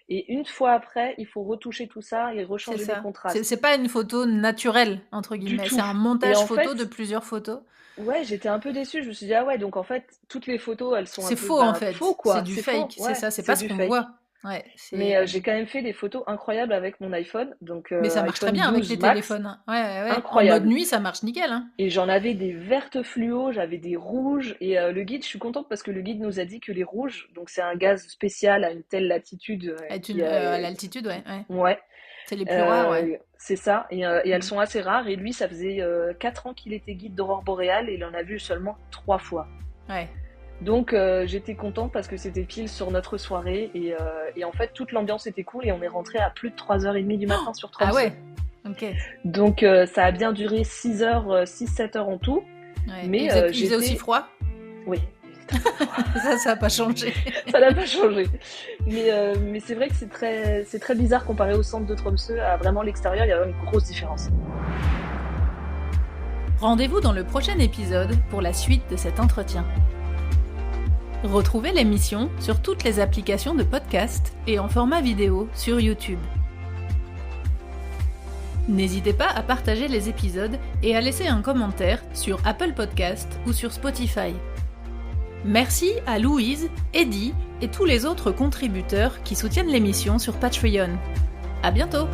Et une fois après, il faut retoucher tout ça et C'est rechanger les ça. contrastes. C'est pas une photo naturelle, entre Du guillemets. C'est tout. un Et montage en photo de fait, plusieurs photos. ouais, j'étais un peu déçue. Je me suis dit, ah ouais, donc en fait, toutes les photos, elles sont un C'est peu faux, en bah, faux, fait. C'est quoi. du C'est faux, fake, c'est ouais, ça, c'est pas c'est ce du qu'on fake. voit. Ouais, Mais j'ai quand même fait des photos incroyables avec mon iPhone, donc Mais ça marche très iPhone bien avec 12 les Max, téléphones. Ouais, ouais, ouais. En mode incroyable. nuit, ça marche nickel, hein. Et j'en avais des vertes fluo, j'avais des rouges. Et le guide, je suis contente parce que le guide nous a dit que les rouges, donc c'est un gaz spécial à une telle latitude À l'altitude, ouais, ouais. ouais, C'est les plus rares, ouais. c'est ça. Et elles Mm. sont assez rares. Et lui, ça faisait 4 ans qu'il était guide d'aurore boréale et il en a vu seulement 3 fois. Ouais. Donc j'étais contente parce que c'était pile sur notre soirée et en fait toute l'ambiance était cool et on est rentré à plus de 3h30 du matin sur Ah Tromsø. ouais, ok. Donc ça a bien duré 6 heures en tout, Ouais. mais Il faisait aussi froid? Oui, Ça a pas changé. ça n'a pas changé. Mais c'est vrai que c'est très bizarre comparé au centre de Tromsø à vraiment l'extérieur, il y a une grosse différence. Rendez-vous dans le prochain épisode pour la suite de cet entretien. Retrouvez l'émission sur toutes les applications de podcast et en format vidéo sur YouTube. N'hésitez pas à partager les épisodes et à laisser un commentaire sur Apple Podcast ou sur Spotify. Merci à Louise, Eddie et tous les autres contributeurs qui soutiennent l'émission sur Patreon. À bientôt!